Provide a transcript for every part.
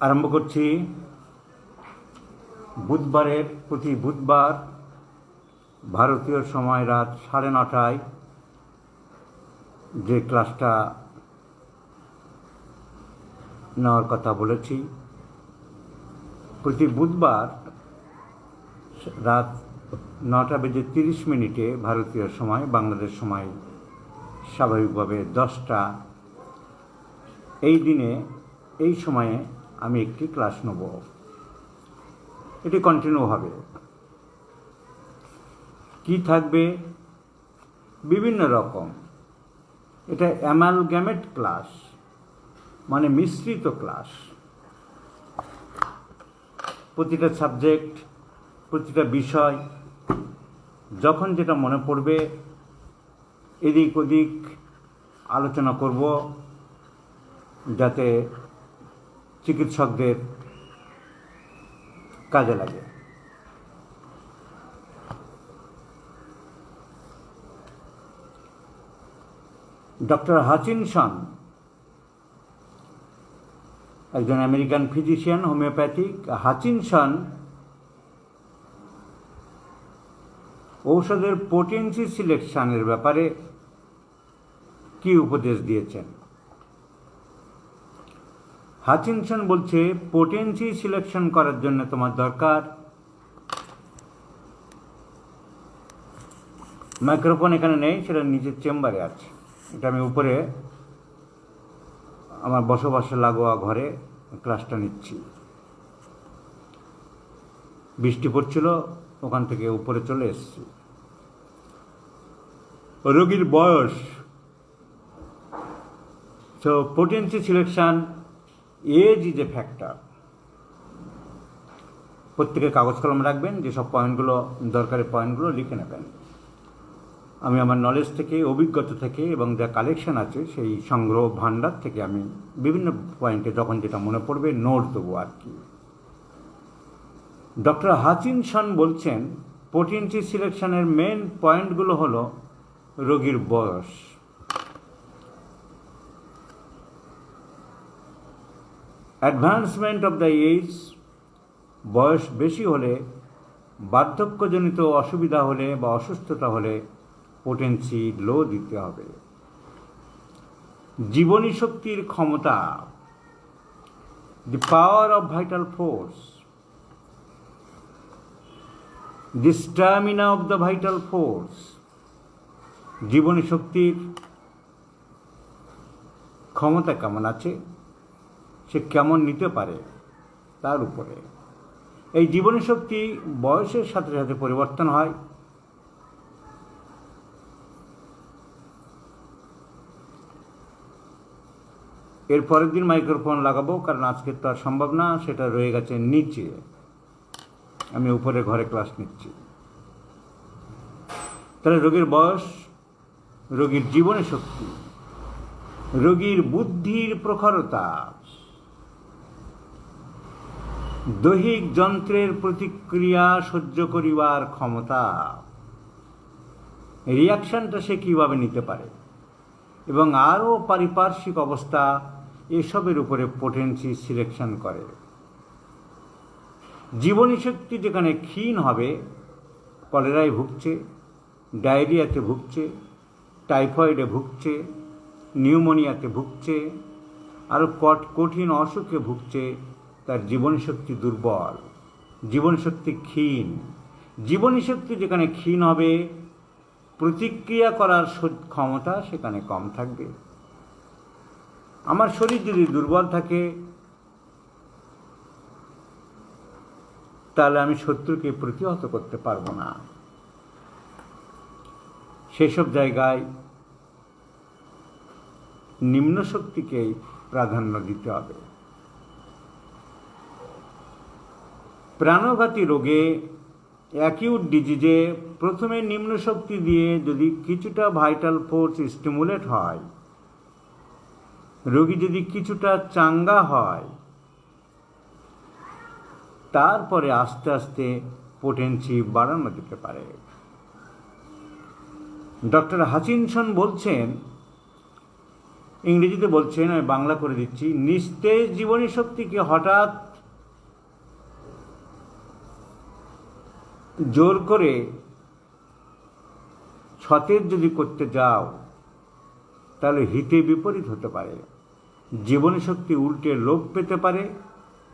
আরম্ভ করছি প্রতি বুধবার ভারতীয় সময় রাত 9:30টায় যে ক্লাসটা নেওয়ার কথা বলেছি। প্রতি বুধবার রাত 9:30 ভারতীয় সময়, বাংলাদেশ সময় স্বাভাবিকভাবে 10টা, এই দিনে এই সময়ে আমি একটি ক্লাস নেব। এটি কন্টিনিউ হবে। কি থাকবে? বিভিন্ন রকম। এটা অ্যামালগ্যামেট ক্লাস, মানে মিশ্রিত ক্লাস। প্রতিটা সাবজেক্ট, প্রতিটা বিষয় যখন যেটা মনে পড়বে এদিক ওদিক আলোচনা করব, যাতে চিকিৎসকদের কাজে লাগে। ডক্টর হাচিনসন একজন আমেরিকান ফিজিশিয়ান, হোমিওপ্যাথিক। হাচিনসন ঔষধের পোটেন্সি সিলেকশনের ব্যাপারে কি উপদেশ দিয়েছেন? হাচিনসন বলছে, পোটেন্সি সিলেকশন করার জন্য তোমার দরকার, মাইক্রোফোন এখানে নেই, সেটা নিচের চেম্বারে আছে। এটা আমি উপরে আমার বসবাসে লাগোয়া ঘরে ক্লাসটা নিচ্ছি। বৃষ্টি পড়ছিল, ওখান থেকে উপরে চলে এসেছি। রোগীর বয়স, তো potency selection, age is a factor. প্রত্যেকে কাগজ কলম রাখবেন, যেসব পয়েন্টগুলো দরকারি পয়েন্টগুলো লিখে নেবেন। আমি আমার নলেজ থেকে, অভিজ্ঞতা থেকে এবং যা কালেকশন আছে সেই সংগ্রহ ভাণ্ডার থেকে আমি বিভিন্ন পয়েন্টে যখন যেটা মনে পড়বে নোট দেবো আর কি। ডক্টর হাচিনসন বলছেন, পোটেন্সি সিলেকশনের মেন পয়েন্টগুলো হলো রোগীর বয়স, অ্যাডভান্সমেন্ট অফ দ্য এজ, বয়স বেশি হলে, বার্ধক্যজনিত অসুবিধা হলে বা অসুস্থতা হলে পোটেন্সি লো দিতে হবে। জীবনী শক্তির ক্ষমতা, the power of vital force, the stamina of the vital force, জীবনী শক্তির ক্ষমতা কেমন আছে, সে কেমন নিতে পারে তার উপরে। এই জীবনী শক্তি বয়সের সাথে সাথে পরিবর্তন হয়। এর পরের দিন মাইক্রোফোন লাগাবো, কারণ আজকে তো আর সম্ভব না, সেটা রয়ে গেছে নিচে। আমি উপরে ঘরে ক্লাস নিচ্ছি। তাহলে রোগীর বয়স, রোগীর জীবনী শক্তি, রোগীর বুদ্ধির প্রখরতা, দৈহিক যন্ত্রের প্রতিক্রিয়া সহ্য করিবার ক্ষমতা, রিয়াকশনটা সে কীভাবে নিতে পারে, এবং আরও পারিপার্শ্বিক অবস্থা, এসবের উপরে পোটেন্সি সিলেকশন করে। জীবনী শক্তি যেখানে ক্ষীণ হবে, কলেরায় ভুগছে, ডায়রিয়াতে ভুগছে, টাইফয়েডে ভুগছে, নিউমোনিয়াতে ভুগছে, আরও কঠিন অসুখে ভুগছে, তার জীবনী শক্তি দুর্বল, জীবনী শক্তি ক্ষীণ। জীবনী শক্তি যেখানে ক্ষীণ হবে, প্রতিক্রিয়া করার ক্ষমতা সেখানে কম থাকবে। আমার শরীর যদি দুর্বল থাকে, তাহলে আমি শত্রুকে প্রতিহত করতে পারবো না। সেসব জায়গায় নিম্ন শক্তিকেই প্রাধান্য দিতে হবে। প্রাণঘাতী রোগে, অ্যাকিউট ডিজিজে প্রথমে নিম্ন শক্তি দিয়ে যদি কিছুটা ভাইটাল ফোর্স স্টিমুলেট হয়, রোগী যদি কিছুটা চাঙ্গা হয়, তারপরে আস্তে আস্তে পোটেন্সি বাড়ানো যেতে পারে। ডক্টর হাচিনসন বলছেন, ইংরেজিতে বলছেন, আমি বাংলা করে দিচ্ছি, নিস্তেজ জীবনী শক্তিকে হঠাৎ জোর করে সতেজ যদি করতে যাও তাহলে হিতে বিপরীত হতে পারে। জীবনী শক্তি উল্টে লোপ পেতে পারে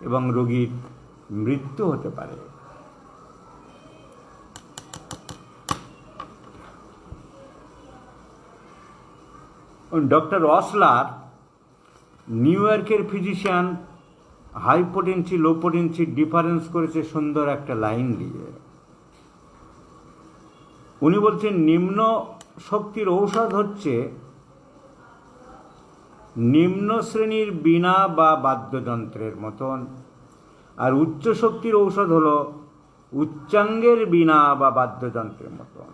এবং রোগীর মৃত্যু হতে পারে। ডক্টর অসলার নিউ ইয়র্কের physician high potency low potency difference করেছে সুন্দর একটা লাইন দিয়ে। উনি বলছেন নিম্ন শক্তির ঔষধ হচ্ছে নিম্ন শ্রেণীর বীণা বা বাদ্যযন্ত্রের মতন, আর উচ্চ শক্তির ঔষধ হলো উচ্চাঙ্গের বীণা বা বাদ্যযন্ত্রের মতন।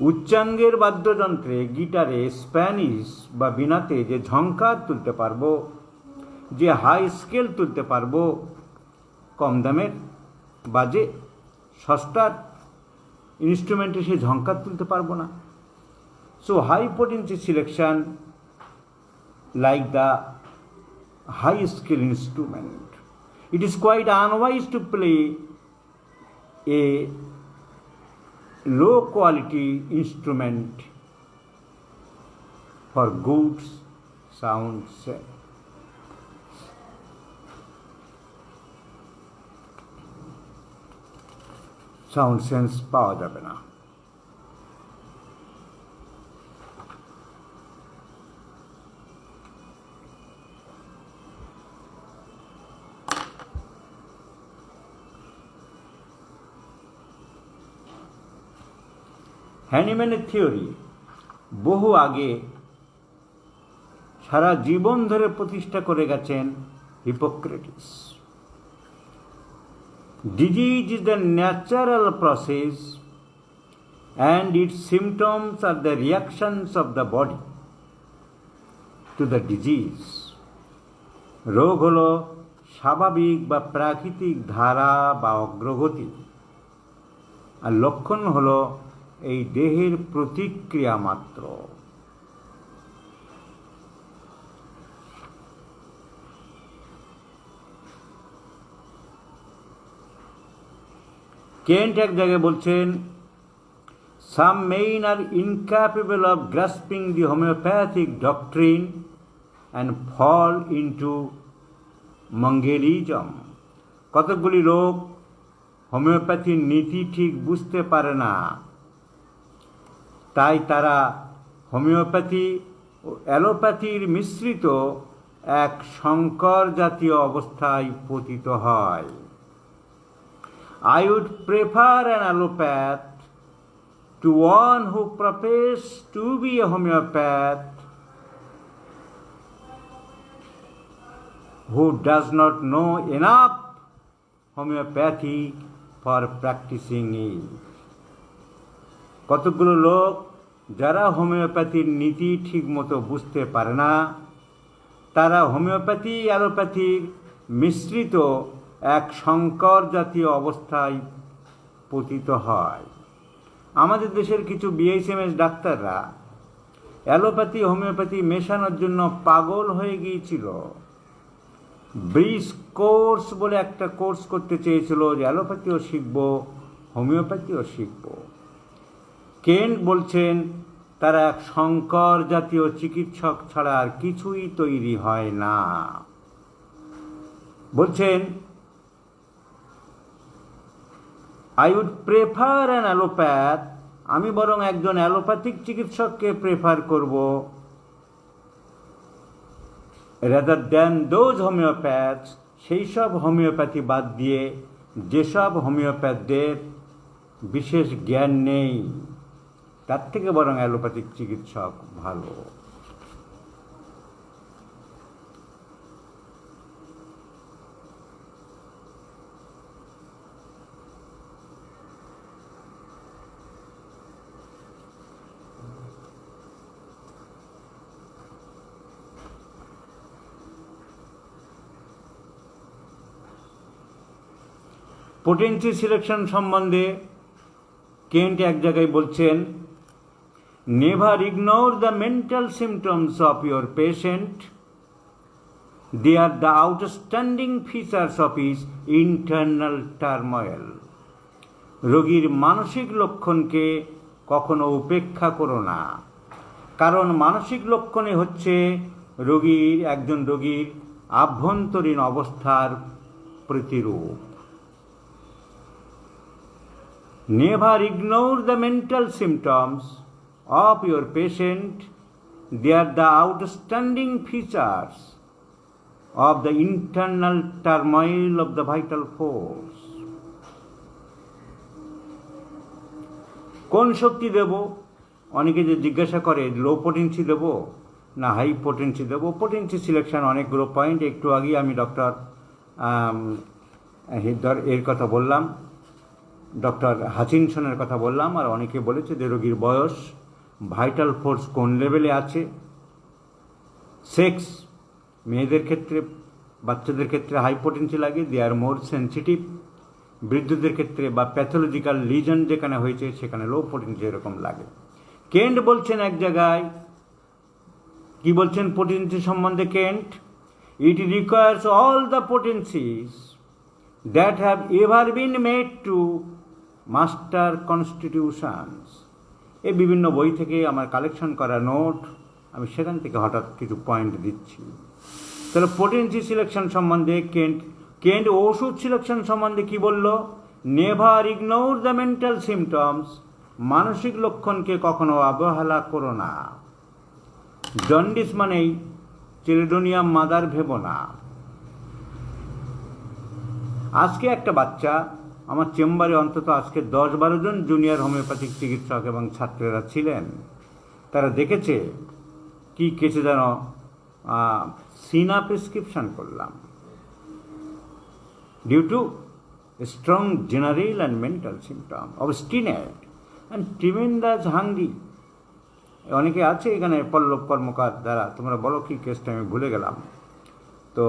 উচ্চাঙ্গের বাদ্যযন্ত্রে, গিটারে, স্প্যানিশ বা বীণাতে যে ঝংকার তুলতে পারবো, যে হাই স্কেল তুলতে পারবো, কম দামের বাজে সস্তার ইনস্ট্রুমেন্টে সে ঝংকার তুলতে পারবো না। So high potency selection like the high skill instrument. It is quite unwise to play a low quality instrument for good sound sense পাওয়া যাবে না। হ্যানিম্যানের থিওরি বহু আগে সারা জীবন ধরে প্রতিষ্ঠা করে গেছেন Hippocrates. Disease is the natural process and it's symptoms are the reactions of the body to the disease. রোগ হলো স্বাভাবিক বা প্রাকৃতিক ধারা বা অগ্রগতি, আর লক্ষণ হলো এই দেহের প্রতিক্রিয়া মাত্র। কেন্ট এক জায়গায় বলছেন, some men are incapable of grasping the homoeopathic doctrine and fall into mongrelism. কতকগুলি লোক হোমিওপ্যাথির নীতি ঠিক বুঝতে পারে না, তাই তারা হোমিওপ্যাথি ও অ্যালোপ্যাথির মিশ্রিত এক সংকর জাতীয় অবস্থায় পতিত হয়। I would prefer an allopath to one who professes to be a homeopath, who does not know enough homeopathy for practicing it. কতগুলো লোক যারা হোমিওপ্যাথির নীতি ঠিক মতো বুঝতে পারে না, তারা হোমিওপ্যাথি অ্যালোপ্যাথির মিশ্রিত এক সংকর জাতীয় অবস্থায় পতিত হয়। আমাদের দেশের কিছু বিএসএমএস ডাক্তাররা অ্যালোপ্যাথি হোমিওপ্যাথি মেশানোর জন্য পাগল হয়ে গিয়েছিল। ব্রিজ কোর্স বলে একটা কোর্স করতে চেয়েছিল, যে অ্যালোপ্যাথিও শিখব হোমিওপ্যাথিও শিখব। কেন্ট বলছেন তারা এক সংকর জাতীয় চিকিৎসক ছাড়া আর কিছুই তৈরি হয় না। বলছেন, I would prefer an allopath, আমি বরং একজন অ্যালোপ্যাথিক চিকিৎসককে প্রেফার করব, রাদার দ্যান দোজ হোমিওপ্যাথস, সেই সব হোমিওপ্যাথি বাদ দিয়ে যেসব হোমিওপ্যাথদের বিশেষ জ্ঞান নেই, তার থেকে বরং অ্যালোপ্যাথিক চিকিৎসক ভালো। পোটেন্সি সিলেকশন সম্বন্ধে কেন্ট এক জায়গায় বলছেন, Never ignore the mental symptoms of your patient. They are the outstanding features of his internal turmoil. রোগীর মানসিক লক্ষণকে কখনো উপেক্ষা করো না, কারণ মানসিক লক্ষণে হচ্ছে একজন রোগীর আভ্যন্তরীণ অবস্থার প্রতিরূপ। Never ignore the mental symptoms of your patient. They are the outstanding features of the internal turmoil of the vital force. কোন শক্তি দেব? অনেকে যে জিজ্ঞাসা করে লো পোটেন্সি দেব না হাই পোটেন্সি দেব। পোটেন্সি সিলেকশন অনেকগুলো পয়েন্ট, একটু আগেই আমি ডক্টর এর কথা বললাম, ডক্টর হাচিনসনের কথা বললাম। আর অনেকে বলেছে যে রোগীর বয়স, ভাইটাল ফোর্স কোন লেভেলে আছে, সেক্স, মেয়েদের ক্ষেত্রে বাচ্চাদের ক্ষেত্রে হাই পোটেন্সি লাগে, দে আর মোর সেন্সিটিভ। বৃদ্ধদের ক্ষেত্রে বা প্যাথোলজিক্যাল লিজন যেখানে হয়েছে সেখানে লো পোটেন্সি এরকম লাগে। কেন্ট বলছেন এক জায়গায়, কি বলছেন পোটেন্সি সম্বন্ধে Kent? It requires all the potencies that have ever been made to master constitutions. এই বিভিন্ন বই থেকে আমার কালেকশন করা নোট, আমি সেখান থেকে হঠাৎ কিছু পয়েন্ট দিচ্ছি। তাহলে পোটেন্সি সিলেকশন সম্বন্ধে কেন্ট ওষুধ সিলেকশন সম্বন্ধে কি বলল? Never ignore the mental symptoms, মানসিক লক্ষণকে কখনো অবহেলা করো না। জন্ডিস মানেই চিলডোনিয়াম মাদার ভেবো না। আজকে একটা বাচ্চা আমার চেম্বারে অন্তত আজকে 10-12 জন জুনিয়র হোমিওপ্যাথিক চিকিৎসক এবং ছাত্রেরা ছিলেন। তারা দেখেছে কি কেসে যেন সিনা প্রেসক্রিপশন করলাম due to strong general and mental symptom obstinate and tremendous hungry. অনেকে আছে এখানে, পল্লব কর্মকার দ্বারা, তোমরা বলো কি কেসটা, আমি ভুলে গেলাম। তো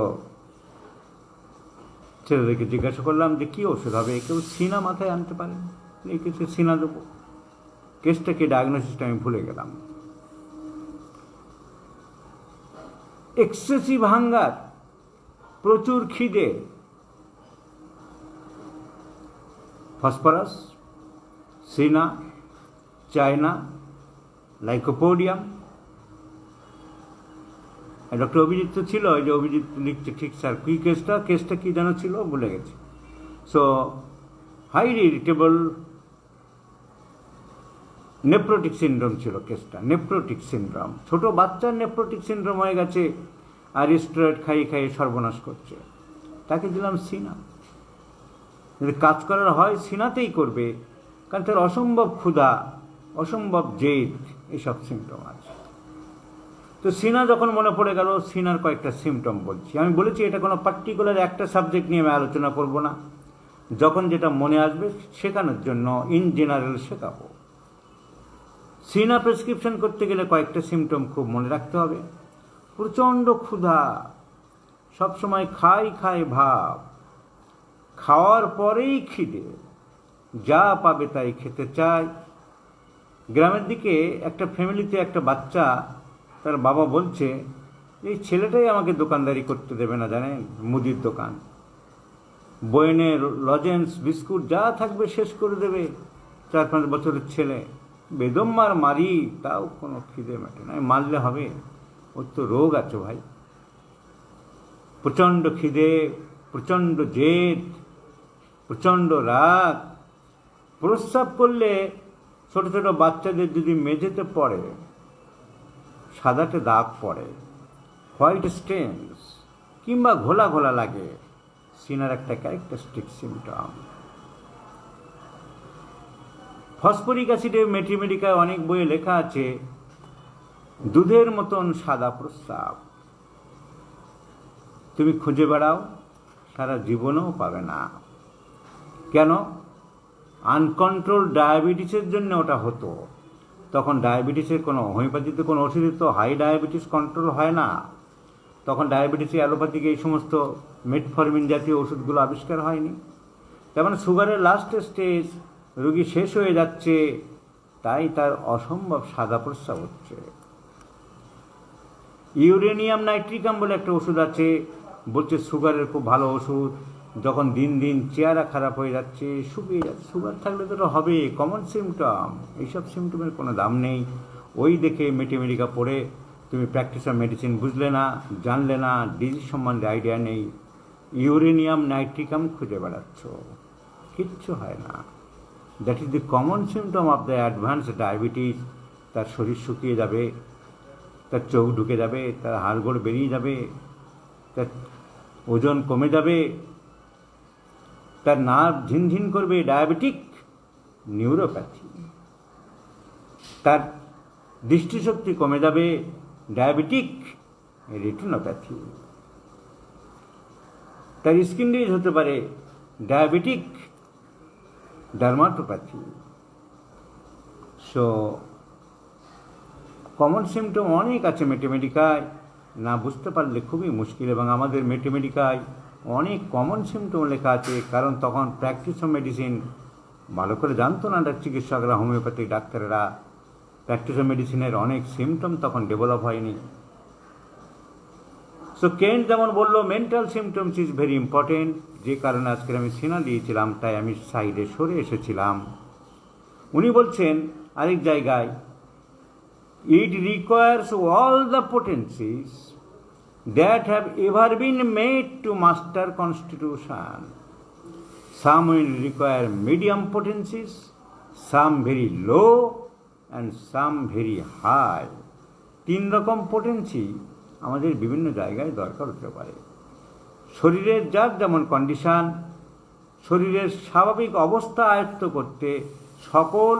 ছেলেদেরকে জিজ্ঞাসা করলাম যে কী ওষুধ হবে, কেউ সিনা মাথায় আনতে পারেন, এই কেসে সিনা দেবো। কেসটা কি ডায়াগনোসিসটা আমি ভুলে গেলাম। এক্সেসিভ হাঙ্গার, প্রচুর খিদে, ফসফরাস, সিনা, চায়না, লাইকোপোডিয়াম। ডক্টর অভিজিৎ তো ছিল, ওই যে অভিজিৎ লিখছে, ঠিক স্যার কী কেসটা কী যেন ছিল, ভুলে গেছি। সো হাইলি ইরিটেবল নেপ্রোটিক সিনড্রোম ছিল কেসটা, নেপ্রোটিক সিনড্রোম। ছোট বাচ্চার নেপ্রোটিক সিনড্রোম হয়ে গেছে, আর স্টেরয়েড খাইয়ে খাইয়ে সর্বনাশ করছে। তাকে দিলাম সিনা। যদি কাজ করার হয় সিনাতেই করবে, কারণ তার অসম্ভব ক্ষুধা, অসম্ভব জেদ, এইসব সিমটম আছে। তো সিনা যখন মনে পড়ে গেল, সিনার কয়েকটা সিমটম বলছি। আমি বলেছি এটা কোনো পার্টিকুলার একটা সাবজেক্ট নিয়ে আমি আলোচনা করব না, যখন যেটা মনে আসবে শেখানোর জন্য ইন জেনারেল শেখাবো। সিনা প্রেসক্রিপশন করতে গেলে কয়েকটা সিমটম খুব মনে রাখতে হবে। প্রচণ্ড ক্ষুধা, সবসময় খাই ভাব, খাওয়ার পরেই খিদে, যা পাবে তাই খেতে চায়। গ্রামের দিকে একটা ফ্যামিলিতে একটা বাচ্চা, তার বাবা বলছে এই ছেলেটাই আমাকে দোকানদারি করতে দেবে না, জানেন, মুদির দোকান, বইনে লজেন্স বিস্কুট যা থাকবে শেষ করে দেবে। 4-5 বছরের ছেলে, বেদম মারি, তাও কোনো খিদে মেটে না। মারলে হবে, ওর তো রোগ আছে ভাই। প্রচণ্ড খিদে, প্রচণ্ড জেদ, প্রচণ্ড রাগ। প্রস্রাব করলে ছোট ছোট বাচ্চাদের যদি মেঝেতে পড়ে, সাদাটে দাগ পড়ে, হোয়াইট স্টেনস কিংবা ঘোলা ঘোলা লাগে, সিনার একটা ক্যারেক্টারিস্টিক সিমটম। ফসফরিক অ্যাসিডে ম্যাথমেটিকায় অনেক বইয়ে লেখা আছে দুধের মতন সাদা প্রস্রাব। তুমি খুঁজে বেড়াও, সারা জীবনেও পাবে না। কেন? আনকন্ট্রোল ডায়াবেটিসের জন্য ওটা হতো। তখন ডায়াবেটিসের কোনো হোমিওপ্যাথিতে কোনো ওষুধে তো হাই ডায়াবেটিস কন্ট্রোল হয় না। তখন ডায়াবেটিসে অ্যালোপ্যাথিক এই সমস্ত মেটফরমিন জাতীয় ওষুধগুলো আবিষ্কার হয়নি। তার মানে সুগারের লাস্ট স্টেজ, রোগী শেষ হয়ে যাচ্ছে, তাই তার অসম্ভব সাদা প্রস্রাব হচ্ছে। ইউরেনিয়াম নাইট্রিকাম বলে একটা ওষুধ আছে, বলছে সুগারের খুব ভালো ওষুধ। যখন দিন দিন চেহারা খারাপ হয়ে যাচ্ছে, শুকিয়ে যাচ্ছে, সুগার থাকলে তো এটা হবে, কমন সিমটম। এইসব সিমটমের কোনো দাম নেই। ওই দেখে মেটেমেডিকা পড়ে তুমি প্র্যাকটিস অফ মেডিসিন বুঝলে না, জানলে না, ডিজিজ সম্বন্ধে আইডিয়া নেই, ইউরেনিয়াম নাইট্রিকাম খুঁজে বেড়াচ্ছ, কিচ্ছু হয় না। That is the common symptom of the advance diabetes. তার শরীর শুকিয়ে যাবে, তার চোখ ঢুকে যাবে, তার হাড়গোড় বেরিয়ে যাবে, তার ওজন কমে যাবে, তার নার্ভ ঝিনঝিন করবে, ডায়াবেটিক নিউরোপ্যাথি। তার দৃষ্টিশক্তি কমে যাবে, ডায়াবেটিক রেটিনোপ্যাথি। তার স্কিন ডিজিজ হতে পারে, ডায়াবেটিক ডার্মাটোপ্যাথি। সো কমন সিমটম অনেক আছে মেটেমেডিকায়, না বুঝতে পারলে খুবই মুশকিল। এবং আমাদের মেটেমেডিকায় অনেক কমন সিমটম লেখা আছে, কারণ তখন প্র্যাকটিস অফ মেডিসিন ভালো করে জানতো না চিকিৎসকরা, হোমিওপ্যাথিক ডাক্তারেরা। প্র্যাকটিস অফ মেডিসিনের অনেক সিমটম তখন ডেভেলপ হয়নি। সো কেন্ট যেমন বললো, mental symptoms is very important. যে কারণে আজকে আমি সিনা দিয়েছিলাম, তাই আমি সাইডে সরে এসেছিলাম। উনি বলছেন আরেক জায়গায়, it requires all the potencies that have ever been made to master constitution. Some will require medium potencies, some very low, and some very high. 3 রকম পোটেন্সি আমাদের বিভিন্ন জায়গায় দরকার হতে পারে। শরীরের যার যেমন কন্ডিশন, শরীরের স্বাভাবিক অবস্থা আয়ত্ত করতে সকল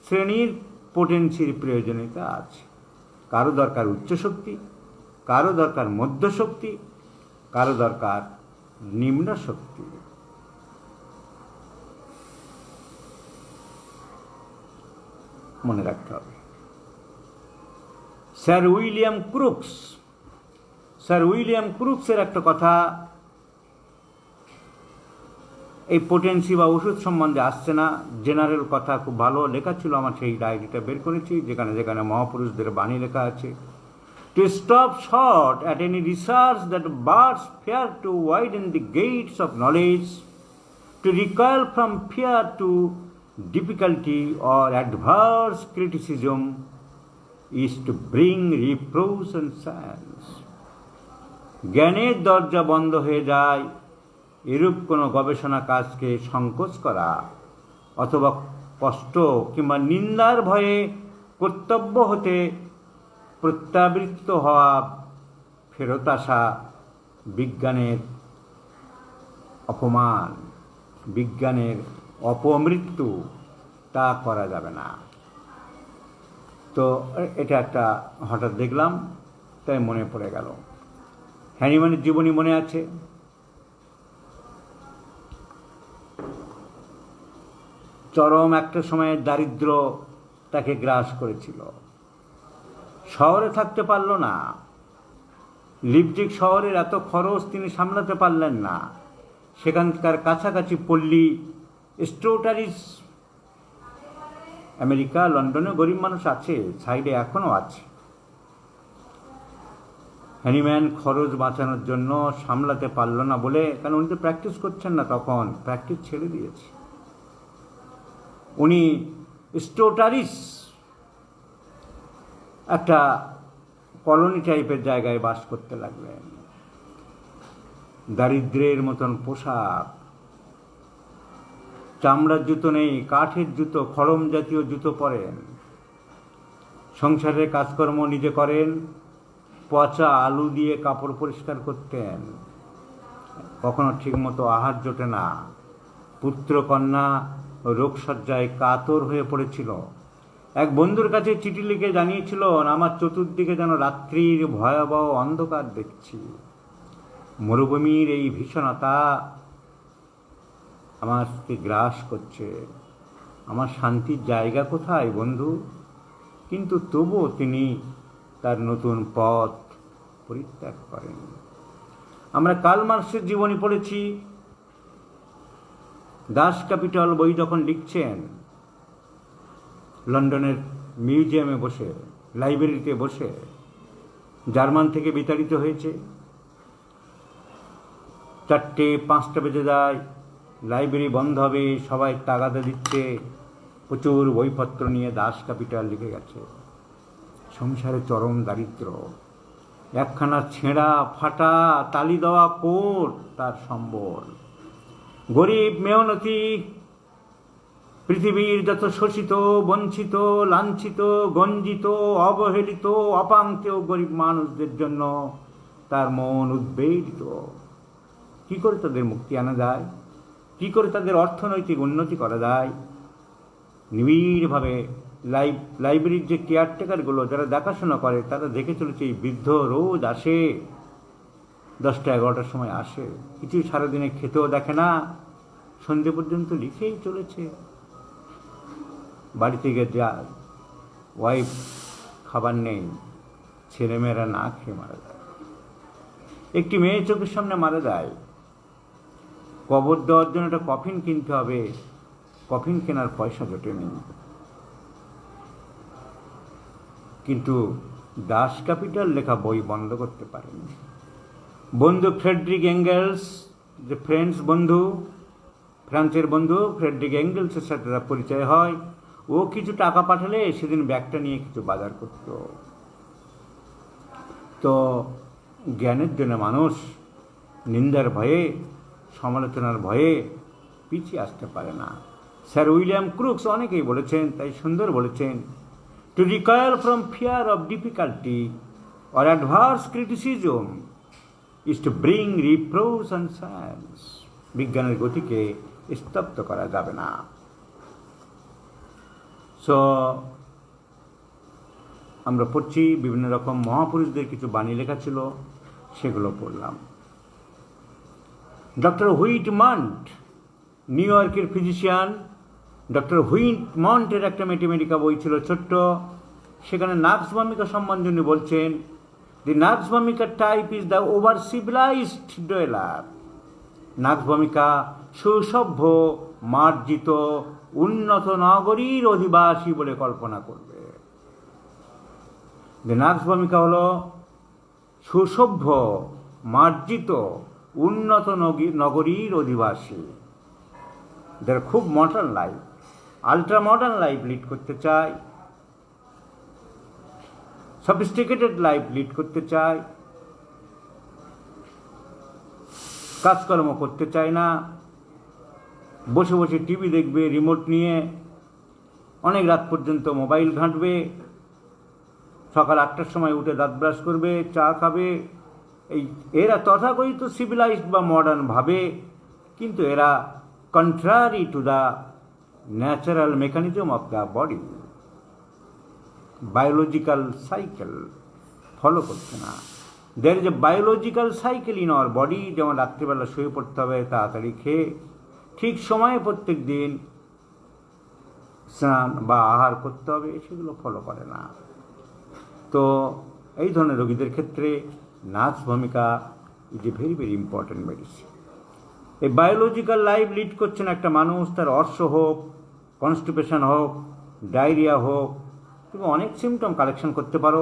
শ্রেণীর পোটেন্সির প্রয়োজনীয়তা আছে। কারো দরকার উচ্চ শক্তি, কারো দরকার মধ্য শক্তি, কারো দরকার নিম্ন শক্তি। মনে রাখতে হবে। স্যার উইলিয়াম ক্রুকসের একটা কথা এই পোটেন্সি বা ওষুধ সম্বন্ধে আসছে না, জেনারেল কথা খুব ভালো লেখা ছিল, আমার সেই ডায়েরিটা বের করেছি, যেখানে যেখানে মহাপুরুষদের বাণী লেখা আছে। To stop short at any research that bars fair to widen the gates of knowledge, to recoil from fear to difficulty or adverse criticism is to bring reproach and science. জ্ঞানের দরজা বন্ধ হয়ে যায় এরূপ কোনো গবেষণা কাজকে সংকোচ করা অথবা কষ্ট কিংবা নিন্দার ভয়ে কর্তব্য হতে প্রত্যাবৃত্ত হওয়া, ফেরত আসা বিজ্ঞানের অপমান, বিজ্ঞানের অপমৃত্যু, তা করা যাবে না। তো এটা একটা হঠাৎ দেখলাম, তাই মনে পড়ে গেল। হ্যানিম্যানের জীবনী মনে আছে? চরম একটা সময়ে দারিদ্র তাকে গ্রাস করেছিল, শহরে থাকতে পারল না। লিপজিগ শহরের এত খরচ তিনি সামলাতে পারলেন না। সেখানকার কাছাকাছি পল্লী স্টোটারিস, আমেরিকা লন্ডনে গরিব মানুষ আছে, সাইডে এখনও আছে। হ্যানিম্যান খরচ বাঁচানোর জন্য সামলাতে পারল না বলে, কারণ উনি তো প্র্যাকটিস করছেন না, তখন প্র্যাকটিস ছেড়ে দিয়েছে। উনি স্টোটারিস একটা কলোনি টাইপের জায়গায় বাস করতে লাগলেন। দারিদ্রের মতন পোশাক, চামড়ার জুতো নেই, কাঠের জুতো, খড়ম জাতীয় জুতো পরেন। সংসারের কাজকর্ম নিজে করেন, পচা আলু দিয়ে কাপড় পরিষ্কার করতেন। কখনো ঠিকমতো আহার জোটে না। পুত্রকন্যা রোগশয্যায় কাতর হয়ে পড়েছিল। এক বন্ধুর কাছে চিঠি লিখে জানিয়েছিল, আমার চতুর্দিকে যেন রাত্রির ভয়াবহ অন্ধকার দেখছি। মরুভূমির এই ভীষণতা আমাকে গ্রাস করছে। আমার শান্তির জায়গা কোথায় বন্ধু? কিন্তু তবুও তিনি তার নতুন পথ পরিত্যাগ করেন। আমরা কার্ল মার্কসের জীবনী পড়েছি। দাস ক্যাপিটাল বই যখন লিখছেন, লন্ডনের মিউজিয়ামে বসে, লাইব্রেরিতে বসে, জার্মান থেকে বিতাড়িত হয়েছে। 4-5টা বেজে যায়, লাইব্রেরি বন্ধ হবে, সবাই তাগাদা দিচ্ছে, প্রচুর বইপত্র নিয়ে দাস ক্যাপিটাল লিখে গেছে। সংসারে চরম দারিদ্র, একখানা ছেঁড়া ফাটা তালি দেওয়া কোট তার সম্বল। গরিব মেহনতি পৃথিবীর যত শোষিত, বঞ্চিত, লাঞ্ছিত, গঞ্জিত, অবহেলিত, অপাঙ্ক্তেয় গরিব মানুষদের জন্য তার মন উদ্বেলিত। কী করে তাদের মুক্তি আনা যায়, কী করে তাদের অর্থনৈতিক উন্নতি করা যায়? নিবিড়ভাবে লাইব্রেরির যে কেয়ারটেকারগুলো যারা দেখাশোনা করে, তারা দেখে চলেছে এই বৃদ্ধ রোজ আসে, 10টা-11টার সময় আসে, কিছুই সারাদিনে খেতেও দেখে না, সন্ধে পর্যন্ত লিখেই চলেছে। বাড়িতে গিয়ে যায়, ওয়াইফ খাবার নেই, ছেলেমেয়েরা না খেয়ে মারা যায়। একটি মেয়ে চোখের সামনে মারা যায়, কবর দেওয়ার জন্য একটা কফিন কিনতে হবে, কফিন কেনার পয়সা জোটেনি। কিন্তু দাস ক্যাপিটাল লেখা বই বন্ধ করতে পারেনি। বন্ধু ফ্রেডরিক এঙ্গেলস, যে ফ্রান্সের বন্ধু ফ্রেডরিক এঙ্গেলসের সাথে তার পরিচয় হয়। ও কিছু টাকা পাঠালে সেদিন ব্যাগটা নিয়ে কিছু বাজার করত। তো জ্ঞানের জন্য মানুষ নিন্দার ভয়ে, সমালোচনার ভয়ে পিছিয়ে আসতে পারে না। স্যার উইলিয়াম ক্রুকস অনেকেই বলেছেন, তাই সুন্দর বলেছেন, to recoil from fear of difficulty or adverse criticism is to bring reproach and science. বিজ্ঞানের গতিকে স্তব্ধ করা যাবে না। সো আমরা পড়ছি, বিভিন্ন রকম মহাপুরুষদের কিছু বাণী লেখা ছিল, সেগুলো পড়লাম। ডক্টর হুইটমন্ট, নিউ ইয়র্কের ফিজিশিয়ান, ডক্টর হুইটমন্টের একটা ম্যাথমেটিকা বই ছিল ছোট্ট, সেখানে নাক্স ভূমিকা সম্বন্ধে উনি বলছেন, the Nux vomica type is the over civilized dweller. Nux vomica সুসভ্য, মার্জিত, উন্নত নগরীর অধিবাসী বলে কল্পনা করবে। দি নাক্স ভূমিকা হল সুসভ্য, মার্জিত, উন্নত নগরীর অধিবাসী। যারা খুব modern life, ultra modern life lead করতে চায়, সফিস্টিকেটেড লাইফ লিড করতে চায়, কাজকর্ম করতে চায় না, বসে বসে টিভি দেখবে রিমোট নিয়ে, অনেক রাত পর্যন্ত মোবাইল ঘাঁটবে, সকাল 8টার সময় উঠে দাঁত ব্রাশ করবে, চা খাবে। এরা তথাকথিত সিভিলাইজড বা মডার্ন ভাবে, কিন্তু এরা contrary to the natural mechanism of the body, biological cycle follow করছে না। There is a biological cycle in our body, যেমন রাত্রিবেলা শুয়ে পড়তে হবে তাড়াতাড়ি খেয়ে, ঠিক সময়ে প্রত্যেক দিন স্নান বা আহার করতে হবে, সেগুলো ফলো করে না। তো এই ধরনের রোগীদের ক্ষেত্রে নাক্স ভূমিকা is a very very important medicine. এই বায়োলজিক্যাল লাইফ লিড করছেন একটা মানুষ, তার অর্শ হোক, কনস্টিপেশন হোক, ডায়রিয়া হোক, তুমি অনেক সিমটম কালেকশন করতে পারো,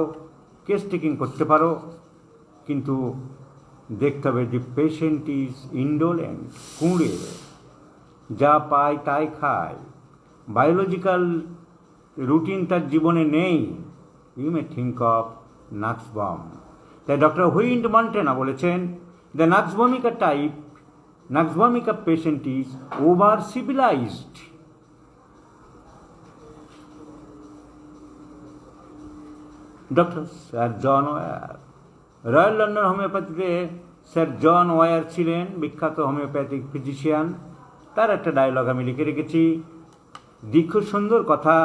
কেস টেকিং করতে পারো, কিন্তু দেখতে হবে যে পেশেন্ট ইজ ইন্ডোলেন্ট, কুঁড়ে, যা পায় তাই খায়, বায়োলজিক্যাল রুটিন তার জীবনে নেই, you may think of Nux vom. তাই ডক্টর হুইটমন্টেনা বলেছেন, the Nux vomica type, Nux vomica patient is over civilized. Doctor sir John Weir, royal London হোমিওপ্যাথিতে স্যার জন ওয়ার ছিলেন বিখ্যাত হোমিওপ্যাথিক ফিজিশিয়ান। তার একটা ডায়লগ আমি লিখে রেখেছি, খুব সুন্দর কথা,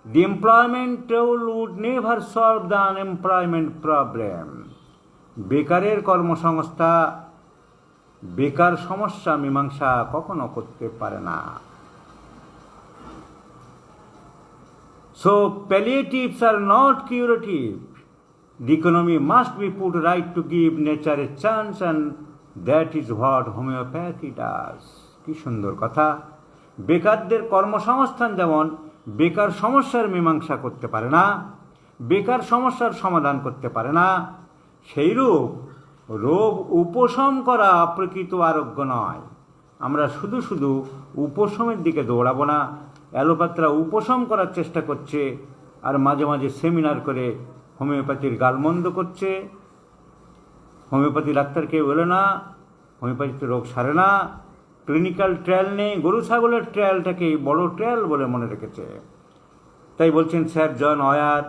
the employment role would never solve the unemployment problem. বেকারের কর্মসংস্থা বেকার সমস্যা মীমাংসা কখনো করতে পারে না। So palliatives are not curative. The economy must be put right to give nature a chance, and that is what homeopathy does. কি সুন্দর কথা। বেকারদের কর্মসংস্থান যেমন বেকার সমস্যার মীমাংসা করতে পারে না, বেকার সমস্যার সমাধান করতে পারে না, সেইরূপ রোগ উপশম করা প্রকৃত আরোগ্য নয়। আমরা শুধু শুধু উপশমের দিকে দৌড়াবো না। অ্যালোপ্যাথরা উপশম করার চেষ্টা করছে, আর মাঝে মাঝে সেমিনার করে হোমিওপ্যাথির গালমন্দ করছে। হোমিওপ্যাথি ডাক্তার কেউ এলো না, হোমিওপ্যাথিতে রোগ সারে না, ক্লিনিক্যাল ট্রায়াল নেই, গরু ছাগলের ট্রায়ালটাকেই বড় ট্রায়াল বলে মনে রেখেছে। তাই বলছেন স্যার জন ওয়ার,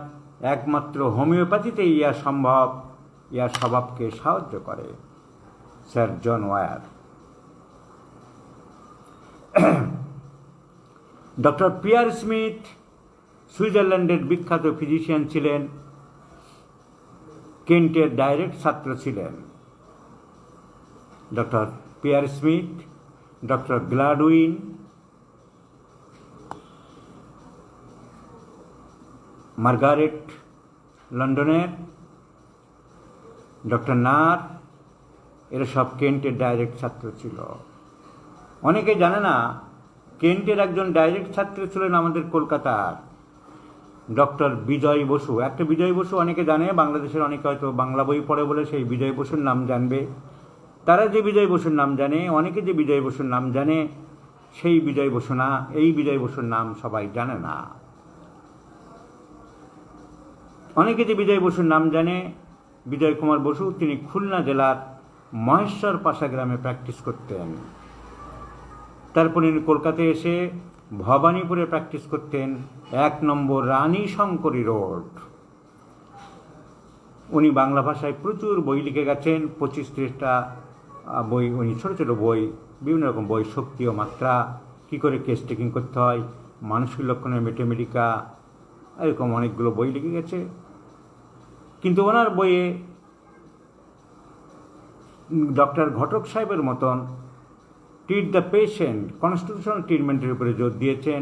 একমাত্র হোমিওপ্যাথিতেই ইয়া সম্ভব, ইয়া স্বভাবকে সাহায্য করে। Sir John Weir. Doctor Pierre Schmidt সুইজারল্যান্ডের বিখ্যাত ফিজিশিয়ান ছিলেন, কেন্টের ডাইরেক্ট ছাত্র ছিলেন। Doctor Pierre Schmidt, doctor Gladwin, Margaret লন্ডনের, ডক্টর নার, এরা সব কেন্টের ডাইরেক্ট ছাত্র ছিল। অনেকে জানে না, কেন্টের একজন ডাইরেক্ট ছাত্র ছিলেন আমাদের কলকাতার ডক্টর বিজয় বসু। একটা বিজয় বসু অনেকে জানে, বাংলাদেশের অনেকে হয়তো বাংলা বই পড়ে বলে সেই বিজয় বসুর নাম জানবে। তারা যে বিজয় বসুর নাম জানে, অনেকে যে বিজয় বসুর নাম জানে, সেই বিজয় বসু না, এই বিজয় বসুর নাম সবাই জানে না। অনেকে যে বিজয় বসুর নাম জানে, বিজয় কুমার বসু, তিনি খুলনা জেলার মহেশ্বর পাশা গ্রামে প্র্যাকটিস করতেন। তারপর তিনি কলকাতায় এসে ভবানীপুরে প্র্যাকটিস করতেন, 1 নম্বর রানী শঙ্করী রোড। উনি বাংলা ভাষায় প্রচুর বই লিখে গেছেন, 25-30টা বই। উনি ছোটো ছোটো বই, বিভিন্ন রকম বই, শক্তি ও মাত্রা, কী করে কেস টেকিং করতে হয়, মানসিক লক্ষণের মেটেমেডিকা, এরকম অনেকগুলো বই লিখে গেছে। কিন্তু ওনার বইয়ে ডক্টর ঘটক সাহেবের মতন ট্রিট দ্য পেশেন্ট, কনস্টিটিউশনাল ট্রিটমেন্টের উপরে জোর দিয়েছেন।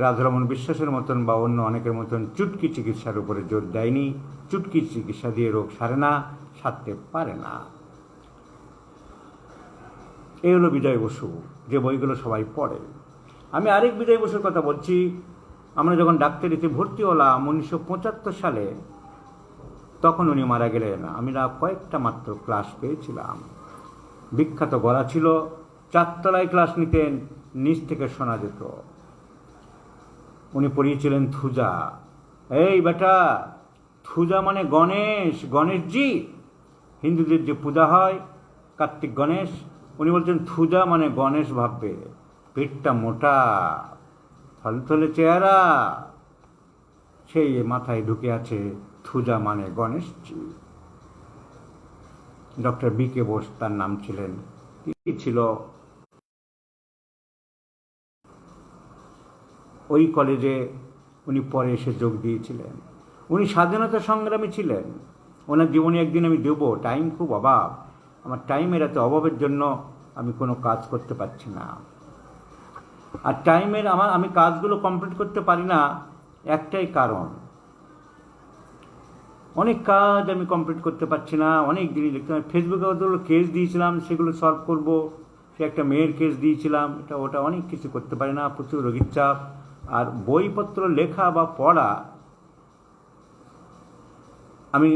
রাধারমণ বিশ্বাসের মতন বা অন্য অনেকের মতন চুটকি চিকিৎসার উপরে জোর দেয়নি। চুটকি চিকিৎসা দিয়ে রোগ সারে না, সারতে পারে না। এই হলো বিজয় বসু, যে বইগুলো সবাই পড়ে। আমি আরেক বিজয় বসুর কথা বলছি। আমরা যখন ডাক্তারিতে ভর্তি হলাম 1975 সালে, তখন উনি মারা গেলেন। আমি না কয়েকটা মাত্র ক্লাস পেয়েছিলাম। বিখ্যাত গলা ছিল, 4 তলায় ক্লাস নিতেন, নিচ থেকে শোনা যেত। উনি পড়িয়েছিলেন থুজা। এই বেটা, থুজা মানে গণেশ, গণেশজি, হিন্দুদের যে পূজা হয় কার্তিক গণেশ। উনি বলছেন থুজা মানে গণেশ ভাববে, পেটটা মোটা, থলথলে চেহারা, সেই মাথায় ঢুকে আছে থুজা মানে গণেশজি। Doctor BK. বোস তার নাম ছিলেন। তিনি ছিল ওই কলেজে, উনি পরে এসে যোগ দিয়েছিলেন। উনি স্বাধীনতা সংগ্রামী ছিলেন। ওনার জীবনে একদিন আমি দেবো, টাইম খুব অভাব, আমার টাইমের এত অভাবের জন্য আমি কোনো কাজ করতে পারছি না। আর টাইমের আমি কাজগুলো কমপ্লিট করতে পারি না, একটাই কারণ, অনেক কাজ আমি কমপ্লিট করতে পারছি না। অনেক জিনিস লিখতে হবে। ফেসবুকে কতগুলো কেস দিয়েছিলাম, সেগুলো সলভ করব। সে একটা মেয়ের কেস দিয়েছিলাম, এটা ওটা, অনেক কিছু করতে পারি না, প্রচুর রোগীর চাপ। আর বইপত্র লেখা বা পড়া আমি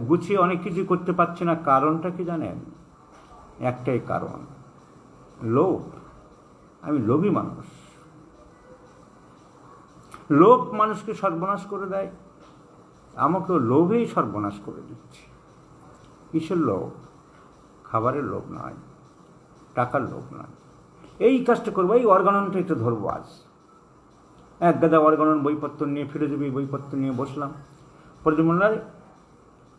গুছিয়ে অনেক কিছু করতে পারছি না। কারণটা কি জানেন? একটাই কারণ, লোভ। আমি লোভী মানুষ। লোভ মানুষকে সর্বনাশ করে দেয়, আমাকেও লোভেই সর্বনাশ করে দিচ্ছে। কিসের লোভ? খাবারের লোভ নয়, টাকার লোভ নয়। এই কাজটা করবো, এই অর্গাননটা একটু ধরবো। আজ এক গাদা অর্গানন বইপত্র নিয়ে, ফিলোজফি বইপত্র নিয়ে বসলাম। পরে মনে হয়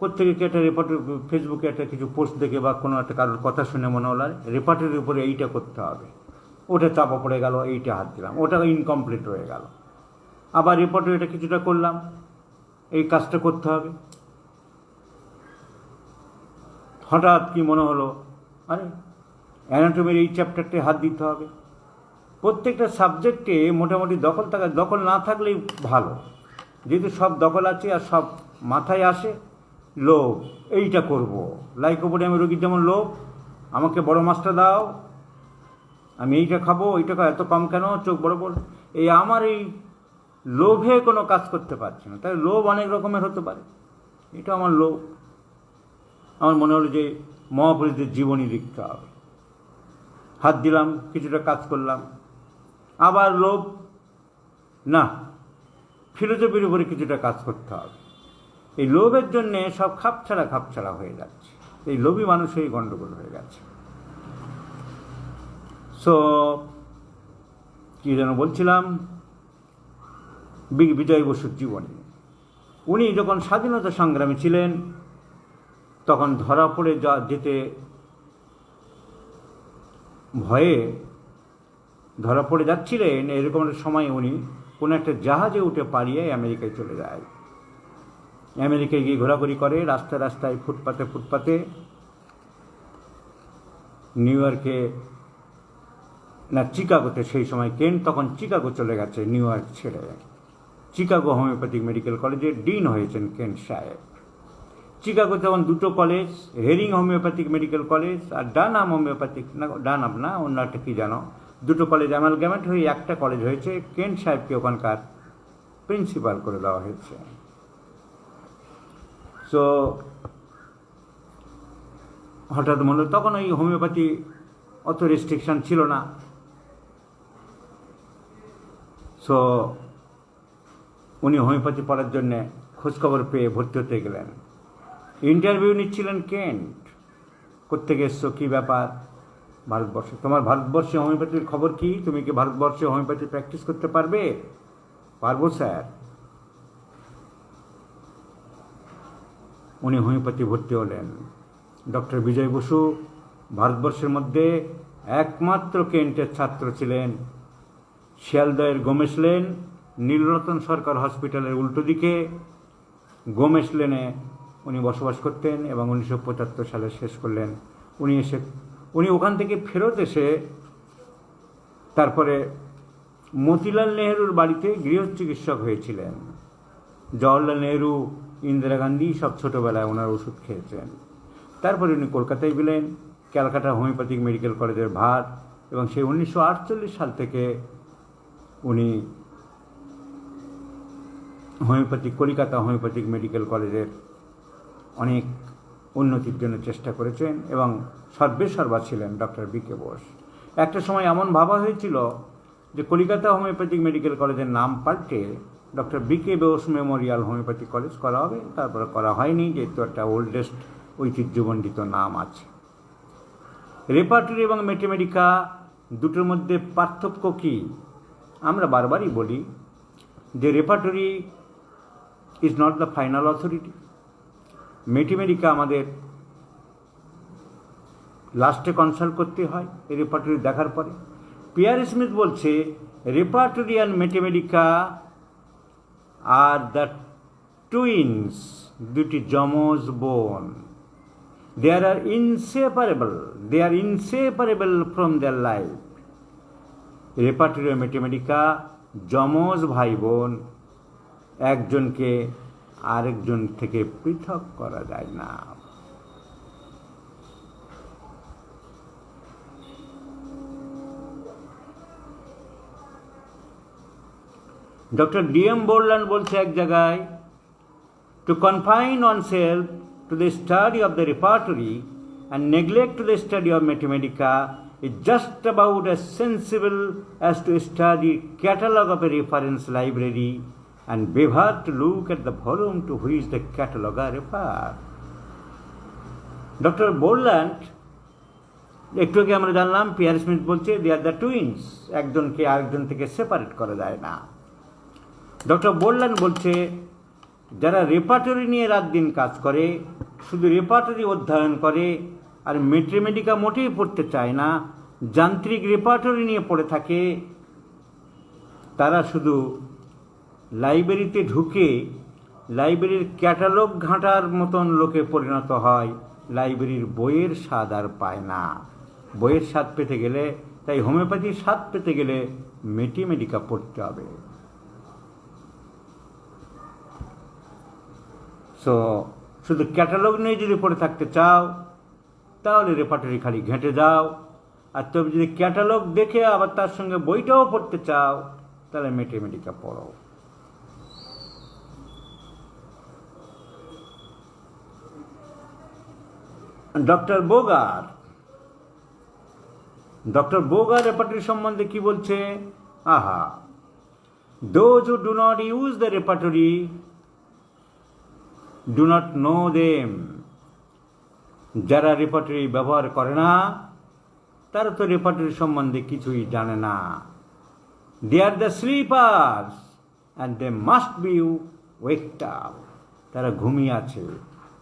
কোথেকে একটা রেপার্টের, ফেসবুকে একটা কিছু পোস্ট দেখে বা কোনো একটা কারোর কথা শুনে মনে হলো রেপার্টের উপরে এইটা করতে হবে, ওটা চাপা পড়ে গেল, এইটা হাত দিলাম, ওটা ইনকমপ্লিট হয়ে গেল। আবার রিপোর্টে এটা কিছুটা করলাম, এই কাজটা করতে হবে। হঠাৎ কি মনে হলো, আরে অ্যানাটমির এই চ্যাপ্টারটায় হাত দিতে হবে। প্রত্যেকটা সাবজেক্টে মোটামুটি দখল না থাকলেই ভালো। যেহেতু সব দখল আছে আর সব মাথায় আসে, লোভ, এইটা করব। লাইকোপোডিয়ামের রোগীর যেমন লোভ, আমাকে বড় মাছটা দাও, আমি এইটা খাবো, ওইটা এত কম কেন, চোখ বড় বড়। এই আমার এই লোভে কোনো কাজ করতে পারছি না। তাই লোভ অনেক রকমের হতে পারে, এটা আমার লোভ। আমার মনে হলো যে মহাপুরুষদের জীবনী লিখতে হবে, হাত দিলাম, কিছুটা কাজ করলাম। আবার লোভ, না, ফিলোসফির উপরে কিছুটা কাজ করতে হবে। এই লোভের জন্যে সব খাপছাড়া হয়ে যাচ্ছে। এই লোভী মানুষই গণ্ডগোল হয়ে গেছে। সো কি যেন বলছিলাম, বিজয় বসুর জীবনী। উনি যখন স্বাধীনতা সংগ্রামী ছিলেন তখন ধরা পড়ে যেতে ভয়ে ধরা পড়ে যাচ্ছিলেন, এরকম একটা সময় উনি কোনো একটা জাহাজে উঠে পালিয়ে আমেরিকায় চলে যায়। আমেরিকায় গিয়ে ঘোরাঘুরি করে রাস্তায় ফুটপাতে। নিউ ইয়র্কে, না চিকাগোতে, সেই সময় কেন তখন চিকাগো চলে গেছে নিউ ইয়র্ক ছেড়ে। চিকাগো হোমিওপ্যাথিক মেডিকেল কলেজের ডিন হয়েছেন কেন সাহেব। চিকাগোতে তখন দুটো college, Hering homoeopathic medical college আর ডানহাম হোমিওপ্যাথিক, না ডানহাম না, অন্য একটা কী জানো, দুটো কলেজ অ্যামালগামেট হয়ে একটা কলেজ হয়েছে। কেন সাহেবকে ওখানকার প্রিন্সিপাল করে দেওয়া হয়েছে। সো হঠাৎ মনে, তখন ওই হোমিওপ্যাথি অত রেস্ট্রিকশান ছিল না। সো উনি হোমিওপ্যাথি পড়ার জন্যে খোঁজখবর পেয়ে ভর্তি হতে গেলেন। ইন্টারভিউ নিচ্ছিলেন কেন্ট, কোত্থেকে এসছো, কী ব্যাপার, ভারতবর্ষে, তোমার ভারতবর্ষে হোমিওপ্যাথির খবর কি, তুমি কি ভারতবর্ষে হোমিওপ্যাথি প্র্যাকটিস করতে পারবে? পারবো স্যার। উনি হোমিওপ্যাথি ভর্তি হলেন। ডক্টর বিজয় বসু ভারতবর্ষের মধ্যে একমাত্র কেন্টের ছাত্র ছিলেন। শিয়ালদহের গোমেশ লেন, নীলরতন সরকার হসপিটালের উল্টো দিকে গোমেশ লেনে উনি বসবাস করতেন এবং 1975 সালে শেষ করলেন। উনি ওখান থেকে ফেরত এসে তারপরে মতিলাল নেহরুর বাড়িতে গৃহ চিকিৎসক হয়েছিলেন। জওহরলাল নেহরু, ইন্দিরা গান্ধী সব ছোটোবেলায় ওনার ওষুধ খেয়েছেন। তারপরে উনি কলকাতায় গেলেন, ক্যালকাটা হোমিওপ্যাথিক মেডিকেল কলেজের ভার, এবং সেই 1948 সাল থেকে উনি কলকাতা হোমিওপ্যাথিক মেডিকেল কলেজের অনেক উন্নতির জন্য চেষ্টা করেছেন এবং সর্বেসর্বা ছিলেন ডক্টর বি.কে. বোস। একটা সময় এমন ভাবা হয়েছিল যে কলকাতা হোমিওপ্যাথিক মেডিকেল কলেজের নাম পাল্টে doctor BK. Bose Memorial homeopathic college করা হবে, তারপরে করা হয়নি, যেহেতু একটা ওল্ডেস্ট ঐতিহ্যমণ্ডিত নাম আছে। রেপার্টরি এবং ম্যাথমেটিকা দুটোর মধ্যে পার্থক্য কী? আমরা বারবারই বলি যে repertory is not the final authority. Materia medica আমাদের লাস্টে কনসাল্ট করতে হয় এই রেপার্টরি দেখার পরে। পিয়ার স্মিথ বলছে repertory and materia medica are the twins, দুটি যমজ বোন। They are inseparable from their life. Repertory ও ম্যাথমেটিকা যমজ ভাই বোন, একজনকে আরেকজন থেকে পৃথক করা যায় না। Doctor DM. বোরল্যান্ড বলছে এক জায়গায়, to confine oneself to the study of the repertory and neglect to the study of mathematica is just about as sensible as to study catalogue of a reference library and bever to look at the volume to which the cataloguer refer. Doctor Borland, একটু আগে আমরা জানলাম peer Schmidt বলছে দে are the twins, একজনকে আরেকজন থেকে separate করা যায় না। ডক্টর বোরল্যান্ড বলছে যারা রেপার্টরি নিয়ে রাত দিন কাজ করে, শুধু রেপার্টরি অধ্যয়ন করে আর ম্যাথমেটিকা মোটেই পড়তে চায় না, যান্ত্রিক রেপার্টরি নিয়ে পড়ে থাকে, তারা শুধু লাইব্রেরিতে ঢুকে লাইব্রেরির ক্যাটালগ ঘাঁটার মতন লোকে পরিণত হয়, লাইব্রেরির বইয়ের স্বাদ আর পায় না। বইয়ের স্বাদ পেতে গেলে, তাই হোমিওপ্যাথির স্বাদ পেতে গেলে ম্যাথমেটিকা পড়তে হবে। সো শুধু ক্যাটালগ নিয়ে যদি পড়ে থাকতে চাও তাহলে রেপার্টরি খালি ঘেঁটে যাও, আর তবে যদি ক্যাটালগ দেখে আবার তার সঙ্গে বইটাও পড়তে চাও তাহলে ম্যাথমেটিকা পড়ো। ডক্টর বোগার রেপার্টরি সম্বন্ধে কি বলছে? আহা, those who do not use the repertory do not know them. যারা রেপার্টরি ব্যবহার করে না তারা তো রেপার্টরি সম্বন্ধে কিছুই জানে না। They are the sleepers and they must be waked up. তারা ঘুমিয়ে আছে,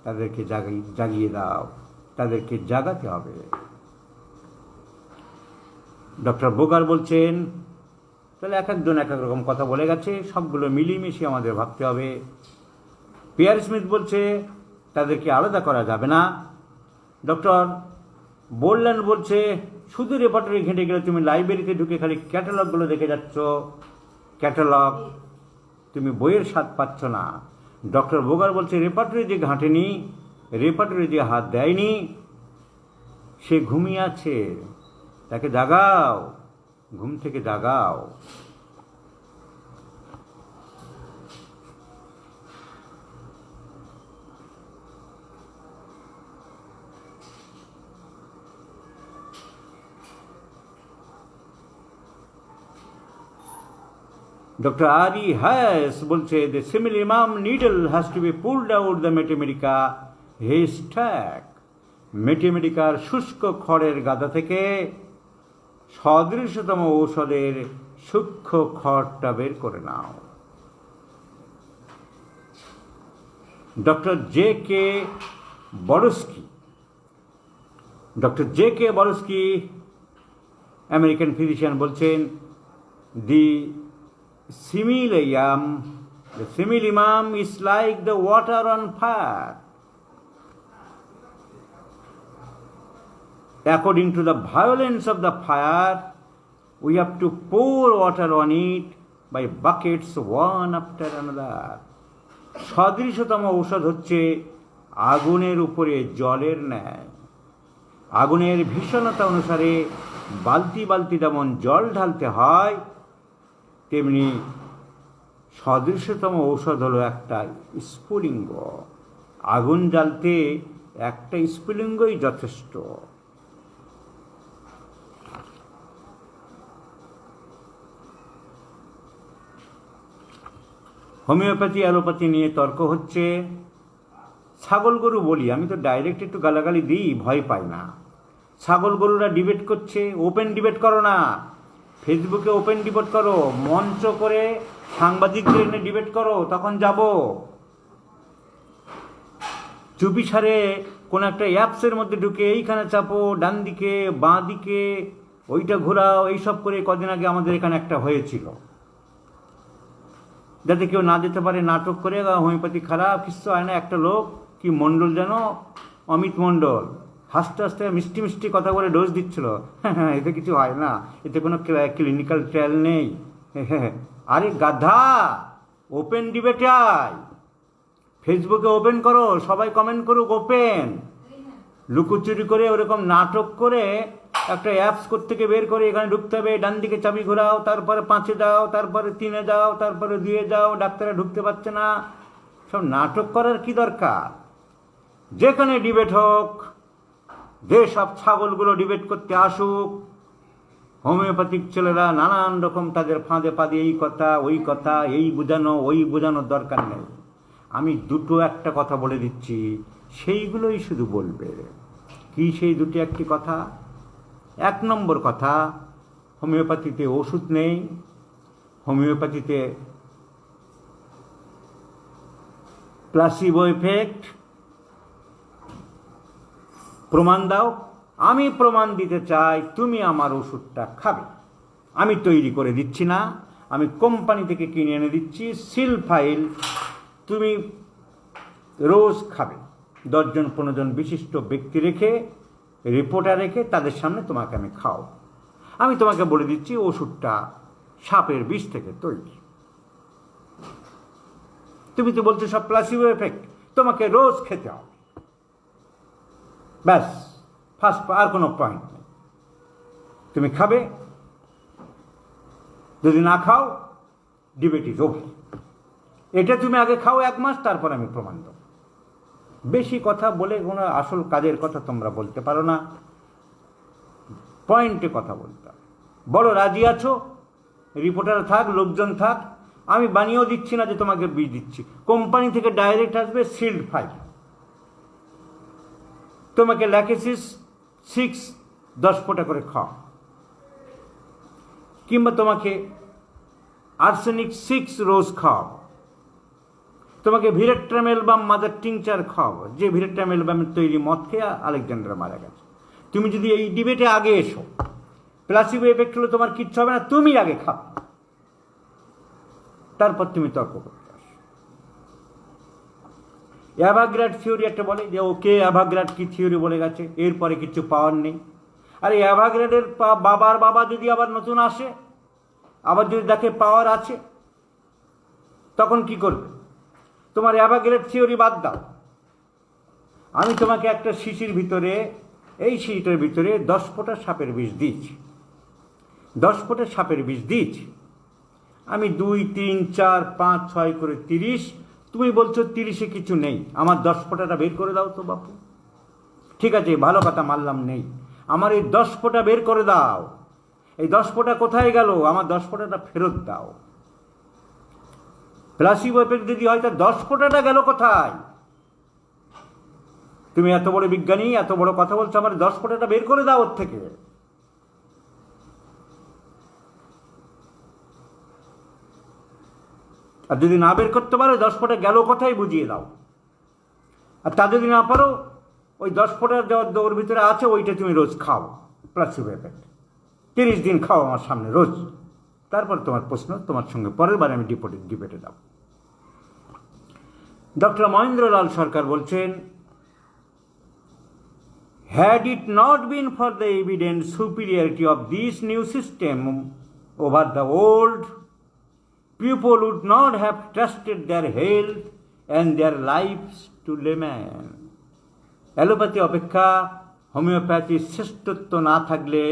তাদেরকে জাগিয়ে দাও, তাদেরকে জাগাতে হবে। ডক্টর বোগার বলছেন, তাহলে এক একজন এক এক রকম কথা বলে গেছে, সবগুলো মিলিয়ে আমাদের ভাবতে হবে। পিয়ার স্মিথ বলছে তাদেরকে আলাদা করা যাবে না। ডক্টর বোল্যান্ড বলছে শুধু রেপার্টরি ঘেঁটে গেলে তুমি লাইব্রেরিতে ঢুকে খালি ক্যাটালগুলো দেখে যাচ্ছ, ক্যাটালগ, তুমি বইয়ের স্বাদ পাচ্ছ না। ডক্টর বোগার বলছে রেপার্টরি যে ঘাঁটেনি, রেপার্টরি যে হাত দেয়নি, সে ঘুমিয়ে আছে, তাকে জাগাও, ঘুম থেকে জাগাও। Dr. Ari Hayes বলছে the simillimum needle has to be pulled out the Mathematica haystack. ম্যাথমেটিকার শুষ্ক খড়ের গাদা থেকে সদৃশতম ঔষধের সূক্ষ্ম খড়টা বের করে নাও। Doctor J K Borsky American physician বলছেন the simillimum is like the water on fire. According to the violence of the fire, we have to pour water on it by buckets one after another. সদৃশতম ঔষধ হচ্ছে আগুনের উপরে জলের ন্যায়। আগুনের ভীষণতা অনুসারে বালতি বালতি যেমন জল ঢালতে হয়, তেমনি সদৃশতম ঔষধ হলো একটা স্ফুলিঙ্গ। আগুন জ্বালতে একটা স্ফুলিঙ্গই যথেষ্ট। হোমিওপ্যাথি অ্যালোপ্যাথি নিয়ে তর্ক হচ্ছে। ছাগল গরু বলি, আমি তো ডাইরেক্ট একটু গালাগালি দিই, ভয় পাই না। ছাগল গরুরা ডিবেট করছে, ওপেন ডিবেট করো না, ফেসবুকে ওপেন ডিবেট করো, মঞ্চ করে সাংবাদিকদের এনে ডিবেট করো, তখন যাব। চুপি সারে কোনো একটা অ্যাপসের মধ্যে ঢুকে এইখানে চাপো, ডান দিকে বাঁ দিকে ওইটা ঘোরাও, এইসব করে কদিন আগে আমাদের এখানে একটা হয়েছিল, যাতে কেউ না যেতে পারে নাটক করে হোমিওপ্যাথি খারাপ, কিছু হয় না। একটা লোক কি মণ্ডল যেন, অমিত মণ্ডল, হাসতে হাসতে মিষ্টি মিষ্টি কথা বলে ডোজ দিচ্ছিল। হ্যাঁ, এতে কিছু হয় না, এতে কোনো ক্লিনিক্যাল ট্রায়াল নেই। আরে গাধা, ওপেন ডিবেটে আয়, ফেসবুকে ওপেন করো, সবাই কমেন্ট করুক ওপেন। লুকোচুরি করে ওরকম নাটক করে একটা অ্যাপস থেকে বের করে এখানে ঢুকতে হবে, ডান দিকে চাবি ঘোরাও, তারপরে 5-এ যাও, তারপরে 3-এ যাও, তারপরে 2-এ যাও, ডাক্তাররা ঢুকতে পারছে না। সব নাটক করার কি দরকার? যেখানে ডিবেট হোক, যেসব ছাগলগুলো ডিবেট করতে আসুক, হোমিওপ্যাথিক ছেলেরা নানান রকম তাদের ফাঁদে পা দিয়ে এই কথা ওই কথা, এই বোঝানো ওই বোঝানোর দরকার নেই। আমি একটা কথা বলে দিচ্ছি, সেইগুলোই শুধু বলবে। কি সেই একটি কথা? 1 নম্বর কথা, হোমিওপ্যাথিতে ওষুধ নেই, হোমিওপ্যাথিতে প্লাসিবো এফেক্ট। প্রমাণ দাও। আমি প্রমাণ দিতে চাই তুমি আমার ওষুধটা খাবে। আমি তৈরি করে দিচ্ছি না, আমি কোম্পানি থেকে কিনে এনে দিচ্ছি, সিল ফাইল, তুমি রোজ খাবে। 10 জন 15 জন বিশিষ্ট ব্যক্তি রেখে, রিপোর্টার রেখে তাদের সামনে তোমাকে আমি খাও। আমি তোমাকে বলে দিচ্ছি ওষুধটা সাপের বিষ থেকে তৈরি। তুমি তো বলছো সব প্লাসিবো এফেক্ট, তোমাকে রোজ খেতে হবে, ব্যাস, ফার্স্ট, আর কোনো পয়েন্ট নেই। তুমি খাবে, যদি না খাও ডিবেট ইজ ওভার। এটা তুমি আগে খাও 1 মাস, তারপর আমি প্রমাণ দেব। বেশি কথা বলে কোনো আসল কাজের কথা তোমরা বলতে পারো না, পয়েন্টে কথা বলতে হবে। বলো রাজি আছো, রিপোর্টার থাক, লোকজন থাক, আমি বানিয়েও দিচ্ছি না যে তোমাকে বীজ দিচ্ছি, কোম্পানি থেকে ডাইরেক্ট আসবে সিল্ড ফাইল, তোমাকে ল্যাকেসিস 6 10 ফোঁটা করে খাও, কিংবা তোমাকে আর্সেনিক 6 রোজ খাও, তোমাকে ভিরেট্রাম অ্যালবাম মাদার টিংচার খাও, যে ভিরেট্রাম অ্যালবামের তৈরি মদ খেয়ে আলেকজান্ডার মারা গেছে। তুমি যদি এই ডিবেটে আগে এসো, প্লাসিবো এফেক্ট হলে তোমার কিচ্ছু হবে না, তুমি আগে খাও, তারপর তুমি তর্ক করতে আসো। অ্যাভাগ্রাড থিওরি একটা বলে যে ওকে অ্যাভাগ্রাড কি থিওরি বলে গেছে, এরপরে কিছু পাওয়ার নেই। আরে অ্যাভাগ্রাডের বাবার বাবা যদি আবার নতুন আসে, আবার যদি দেখে পাওয়ার আছে, তখন কি করবে? তোমার অ্যাভাগ্রাড থিওরি বাদ দাও, আমি তোমাকে একটা শিশির ভিতরে, এই শিশিটার ভিতরে 10 ফোঁটা সাপের বিষ দিয়েছি, 10 ফোঁটা সাপের বিষ দিয়েছি আমি, 2 3 4 5 6 করে 30। তুমি বলছো 30-এ কিছু নেই, আমার 10 ফোঁটাটা বের করে দাও তো বাপু। ঠিক আছে, ভালো কথা মানলাম নেই, আমার এই 10 ফোঁটা বের করে দাও। এই 10 ফোঁটা কোথায় গেল? আমার 10 ফোঁটাটা ফেরত দাও। প্লাসিবো এফেক্ট যদি হয় তা 10 ফোঁটাটা গেল কোথায়? তুমি এত বড় বিজ্ঞানী, এত বড় কথা বলছো, আমার 10 ফোঁটাটা বের করে দাও ওর থেকে। আর যদি না বের করতে পারো 10 ফোঁটা গেল কোথায় বুঝিয়ে দাও। আর তা যদি না পারো, ওই 10 ফোঁটার ওর ভিতরে আছে ওইটা তুমি রোজ খাও, প্লাসিবো এফেক্ট 30 দিন খাও আমার সামনে রোজ। তারপর তোমার প্রশ্ন তোমার সঙ্গে পরের বার আমি ডিবেটে যাব। ডক্টর মহেন্দ্রলাল সরকার বলছেন, had it not been for the evident superiority of this new system over the old, people would not have trusted their health and their lives to laymen. Allopathy অপেক্ষা হোমিওপ্যাথির শ্রেষ্ঠত্ব না থাকলে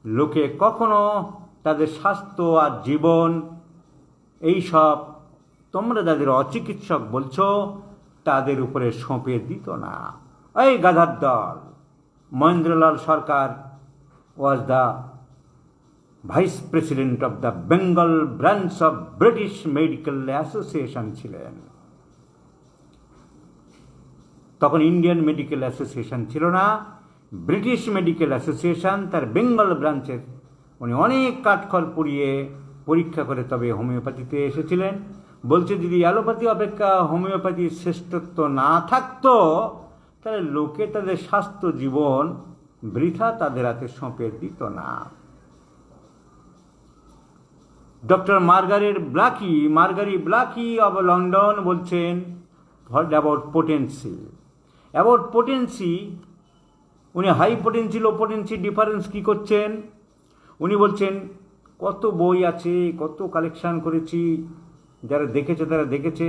লোকে কখনো তাদের স্বাস্থ্য আর জীবন, এই সব তোমরা যাদের অচিকিৎসক বলছো তাদের উপরে সঁপে দিত না। এই গাধার দল! মহেন্দ্রলাল সরকার was the vice president of the Bengal branch of British medical association ছিলেন। তখন ইন্ডিয়ান মেডিকেল অ্যাসোসিয়েশন ছিল না, ব্রিটিশ মেডিকেল অ্যাসোসিয়েশন, তার বেঙ্গল ব্রাঞ্চের উনি অনেক কাঠখড় পুড়িয়ে পরীক্ষা করে তবে হোমিওপ্যাথিতে এসেছিলেন। বলছে যদি অ্যালোপ্যাথি অপেক্ষা হোমিওপ্যাথির শ্রেষ্ঠত্ব না থাকতো তাহলে লোকে তাদের স্বাস্থ্য জীবন বৃথা তাদের হাতে সঁপে দিত না। ডক্টর মার্গারি ব্লাকি অব লন্ডন বলছেন অ্যাবাউট পোটেন্সি, উনি high potency low potency difference কী করছেন? উনি বলছেন কত বই আছে, কত কালেকশান করেছি, যারা দেখেছে তারা দেখেছে,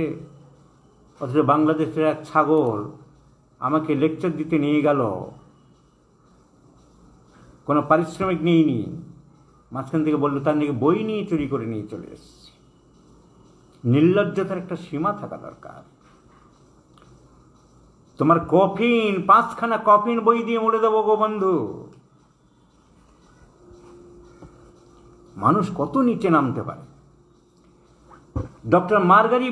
অথচ বাংলাদেশের এক ছাগল আমাকে লেকচার দিতে নিয়ে গেল, কোনো পারিশ্রমিক নিইনি, মাঝখান থেকে বললো তার নাকি বই নিয়ে চুরি করে নিয়ে চলে এসেছে। নির্লজ্জতার একটা সীমা থাকা দরকার। তোমার কফিন, 5খানা কফিন বই দিয়ে মরে দেবো গো বন্ধু। মানুষ কত নিচে নামতে পারে। ডক্টর মার্গারি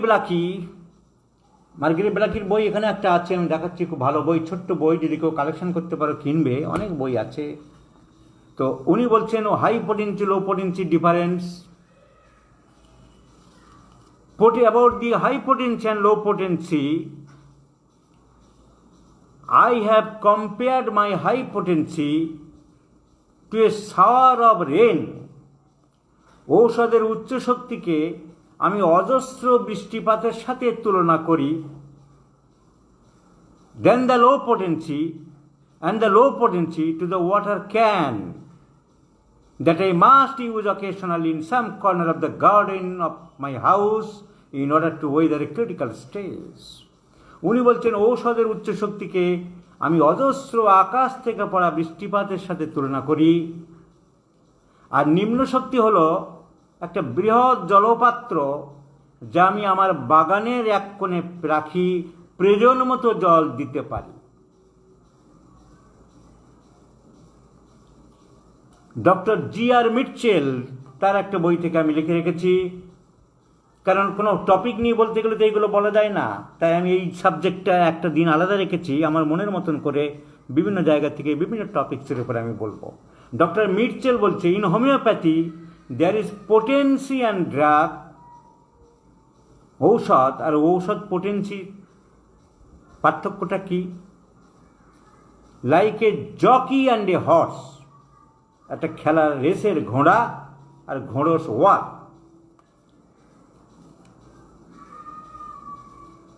ব্লাকির বই এখানে একটা আছে, আমি দেখাচ্ছি, খুব ভালো বই, ছোট্ট বই, যদি কেউ কালেকশন করতে পারো কিনবে, অনেক বই আছে। তো উনি বলছেন high potency low potency difference, about the high potency and low potency, I have compared my high potency to a shower of rain. ঔষধের উচ্চ শক্তিকে আমি অজস্র বৃষ্টিপাতের সাথে তুলনা করি। Then the low potency to the water can that I must use occasionally in some corner of the garden of my house in order to weather a critical stage. উনি বলছেন ঔষধের উচ্চ শক্তিকে আমি অজস্র আকাশ থেকে পড়া বৃষ্টিপাতের সাথে তুলনা করি, আর নিম্ন শক্তি হলো একটা বৃহৎ জলপাত্র যা আমি আমার বাগানের এক কোণে রাখি প্রয়োজন মতো জল দিতে পারি। ডক্টর জি.আর. মিটচেল তার একটা বই থেকে আমি লিখে রেখেছি, কারণ কোনো টপিক নিয়ে বলতে গেলে তো এইগুলো বলা যায় না, তাই আমি এই সাবজেক্টটা একটা দিন আলাদা রেখেছি আমার মনের মতন করে, বিভিন্ন জায়গা থেকে বিভিন্ন টপিক্সের উপরে আমি বলবো। ডক্টর মিটচেল বলছে, in homoeopathy there is potency and drug, ঔষধ আর ঔষধ পোটেন্সি পার্থক্যটা কি? Like a jockey and a horse, একটা খেলার রেসের ঘোড়া আর ঘোড়স ওয়ার।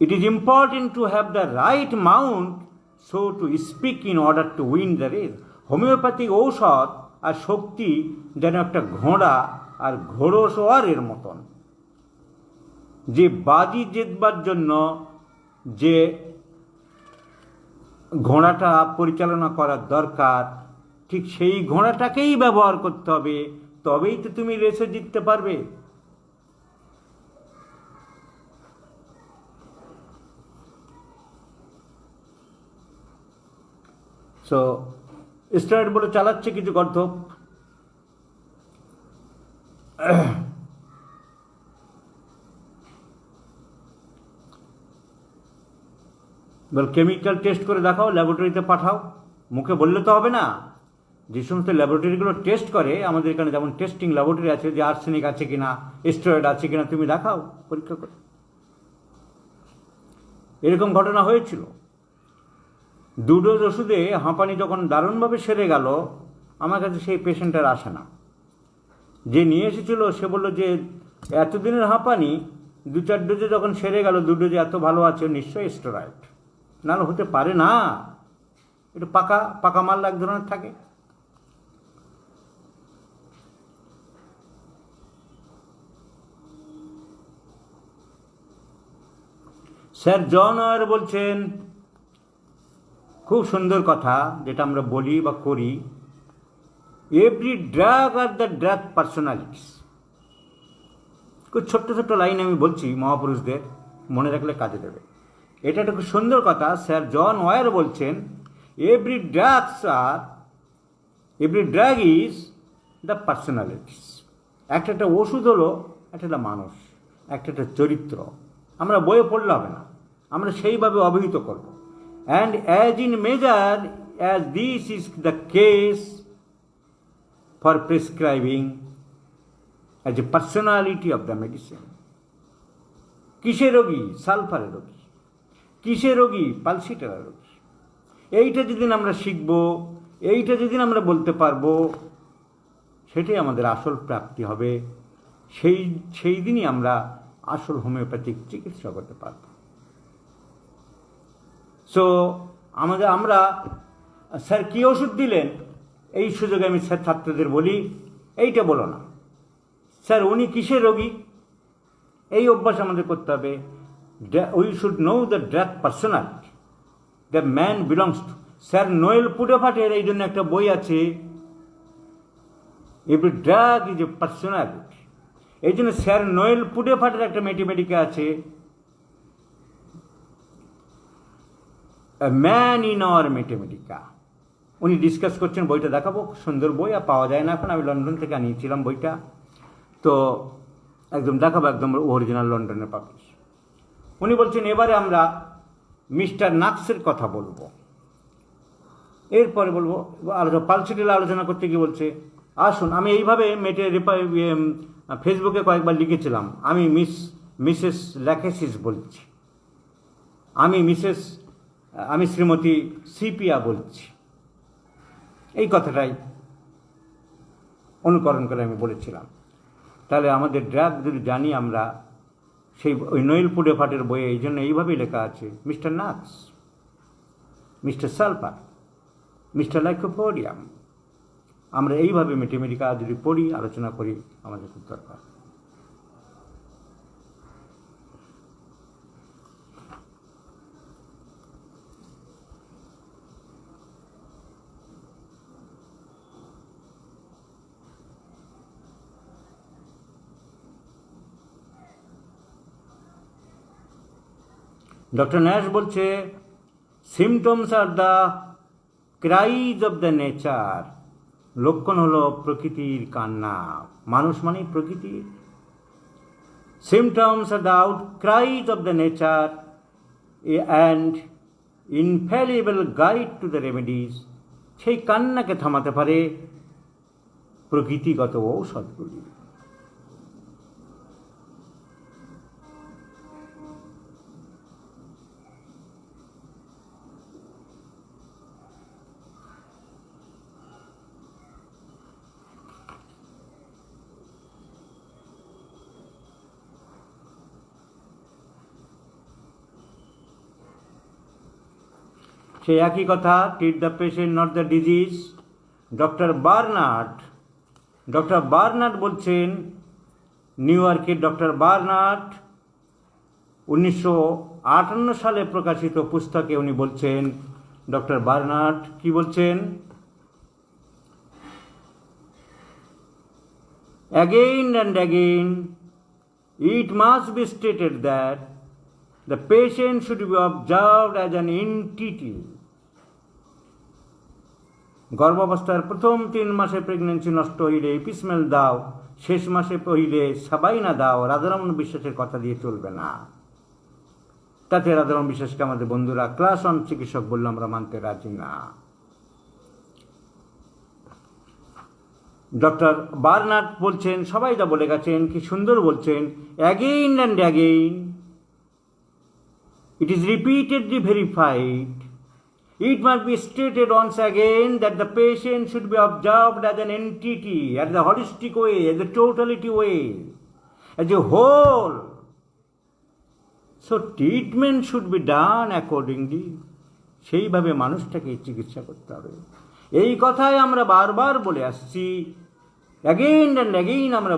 It is important to have the right mount, so to speak, in order to win the race. Homeopathic ঔষধ আর শক্তি যেন একটা ঘোড়া আর ঘোড়সওয়ারের মতন, যে বাজি জেতবার জন্য যে ঘোড়াটা পরিচালনা করার দরকার, ঠিক সেই ঘোড়াটাকেই ব্যবহার করতে হবে, তবেই তো তুমি রেসে জিততে পারবে। সো স্টেরয়েড বলে চালাচ্ছে কিছু গর্ধপ। বল কেমিক্যাল টেস্ট করে দেখাও, ল্যাবরেটরিতে পাঠাও। মুখে বললে তো হবে না। যে সমস্ত ল্যাবরেটরিগুলো টেস্ট করে, আমাদের এখানে যেমন টেস্টিং ল্যাবরেটরি আছে, যে আর্সেনিক আছে কিনা, স্টেরয়েড আছে কিনা, তুমি দেখাও পরীক্ষা করে। এরকম ঘটনা হয়েছিল। 2 ডোজ ওষুধে হাঁপানি যখন দারুণভাবে সেরে গেল, আমার কাছে সেই পেশেন্ট আর আসে না। যে নিয়ে এসেছিল সে বলল যে এতদিনের হাঁপানি 2-4 ডোজে যখন সেরে গেল, 2 ডোজে এত ভালো আছে, নিশ্চয়ই স্টেরয়েড, নাহলে হতে পারে না। এটা পাকা পাকা মাল এক ধরনের থাকে। স্যার জন ওয়ার বলছেন, খুব সুন্দর কথা, যেটা আমরা বলি বা করি, every drug are the drug personalities. খুব ছোট্ট ছোট্ট লাইন আমি বলছি, মহাপুরুষদের মনে রাখলে কাজে দেবে। এটা একটা খুব সুন্দর কথা। স্যার জন ওয়ার বলছেন, every drug is the personalities. একটা ওষুধ হলো একটা মানুষ, একটা চরিত্র। আমরা বইয়ে পড়লে হবে না, আমরা সেইভাবে অভিহিত করব। And as in measure as this is the case for prescribing as a personality of the medicine. কিসে রোগী? সালফারের রোগী। কিসে রোগী? পালসিটারের রোগী। এইটা যেদিন আমরা শিখব, এইটা যেদিন আমরা বলতে পারবো, সেটাই আমাদের আসল প্রাপ্তি হবে। সেই দিনই আমরা আসল হোমিওপ্যাথিক চিকিৎসা করতে পারব। সো আমরা স্যার কী ওষুধ দিলেন, এই সুযোগে আমি স্যার ছাত্রদের বলি, এইটা বলো না, স্যার উনি কিসের রোগী। এই অভ্যাস আমাদের করতে হবে। We should know the drug personality the man belongs to. Sir Noel পুডেফাটের এই জন্য একটা বই আছে, every drug is a personality. এই জন্য স্যার নোয়েল পুডেফাটের একটা ম্যাথমেটিকা আছে, ম্যান ইন আওয়ার ম্যাথমেটিকা। উনি ডিসকাস করছেন, বইটা দেখাবো, সুন্দর বই, আর পাওয়া যায় না এখন, আমি লন্ডন থেকে আনিয়েছিলাম বইটা, তো একদম দেখাবো, একদম অরিজিনাল লন্ডনের পাবলিশ। উনি বলছেন এবারে আমরা মিস্টার নাক্সের কথা বলবো, এরপরে বলবো পালসিটেল আলোচনা করতে গিয়ে বলছে, আসুন আমি এইভাবে ফেসবুকে কয়েকবার লিখেছিলাম, আমি মিসেস ল্যাকেসিস বলছি, আমি শ্রীমতী সিপিয়া বলছি। এই কথাটাই অনুকরণ করে আমি বলেছিলাম। তাহলে আমাদের ড্রাগ যদি জানি আমরা, সেই ওই নোয়েল পুডেফাটের বইয়ে এই জন্য এইভাবেই লেখা আছে, mister নাক্স, mister sulphur, mister lycopodium. আমরা এইভাবে ম্যাথমেটিকা যদি পড়ি, আলোচনা করি, আমাদের খুব দরকার। ডক্টর ন্যাশ বলছে symptoms are the cries of the nature, লক্ষণ হলো প্রকৃতির কান্না, মানুষ মানেই প্রকৃতির। Symptoms are the outcries of the nature and infallible guide to the remedies, সেই কান্নাকে থামাতে পারে প্রকৃতিগত ঔষধগুলি। সেই একই কথা, treat the patient not the disease. Doctor Bernard বলছেন, নিউ ইয়র্কের ডক্টর বার্নার্ড 1958 সালে প্রকাশিত পুস্তকে উনি বলছেন, ডক্টর বার্নার্ড কি বলছেন, again and again it must be stated that the patient should be observed as an entity. গর্ভাবস্থার প্রথম 3 মাসে প্রেগনেন্সি নষ্ট হইলে এপিসমেল দাও, শেষ মাসে হইলে সাবাইনা দাও। রাধারমণ বিশ্বাসের কথা দিয়ে চলবে না। তাতে রাধারমণ বিশ্বাসকে আমাদের বন্ধুরা ক্লাস 1 চিকিৎসক বললে আমরা মানতে রাজি না। ডক্টর বার্নার্ড বলছেন, সবাই যা বলে গেছেন, কি সুন্দর বলছেন, again and again it is repeatedly verified. It must be stated once again that the patient should be observed as an entity, as a holistic way, as a totality way, as a whole. So treatment should be done accordingly. সেইভাবে মানুষটাকে চিকিৎসা করতে হবে। এই কথাই আমরা বারবার বলে আসছি, অ্যাগেইন অ্যান্ড অ্যাগেইন আমরা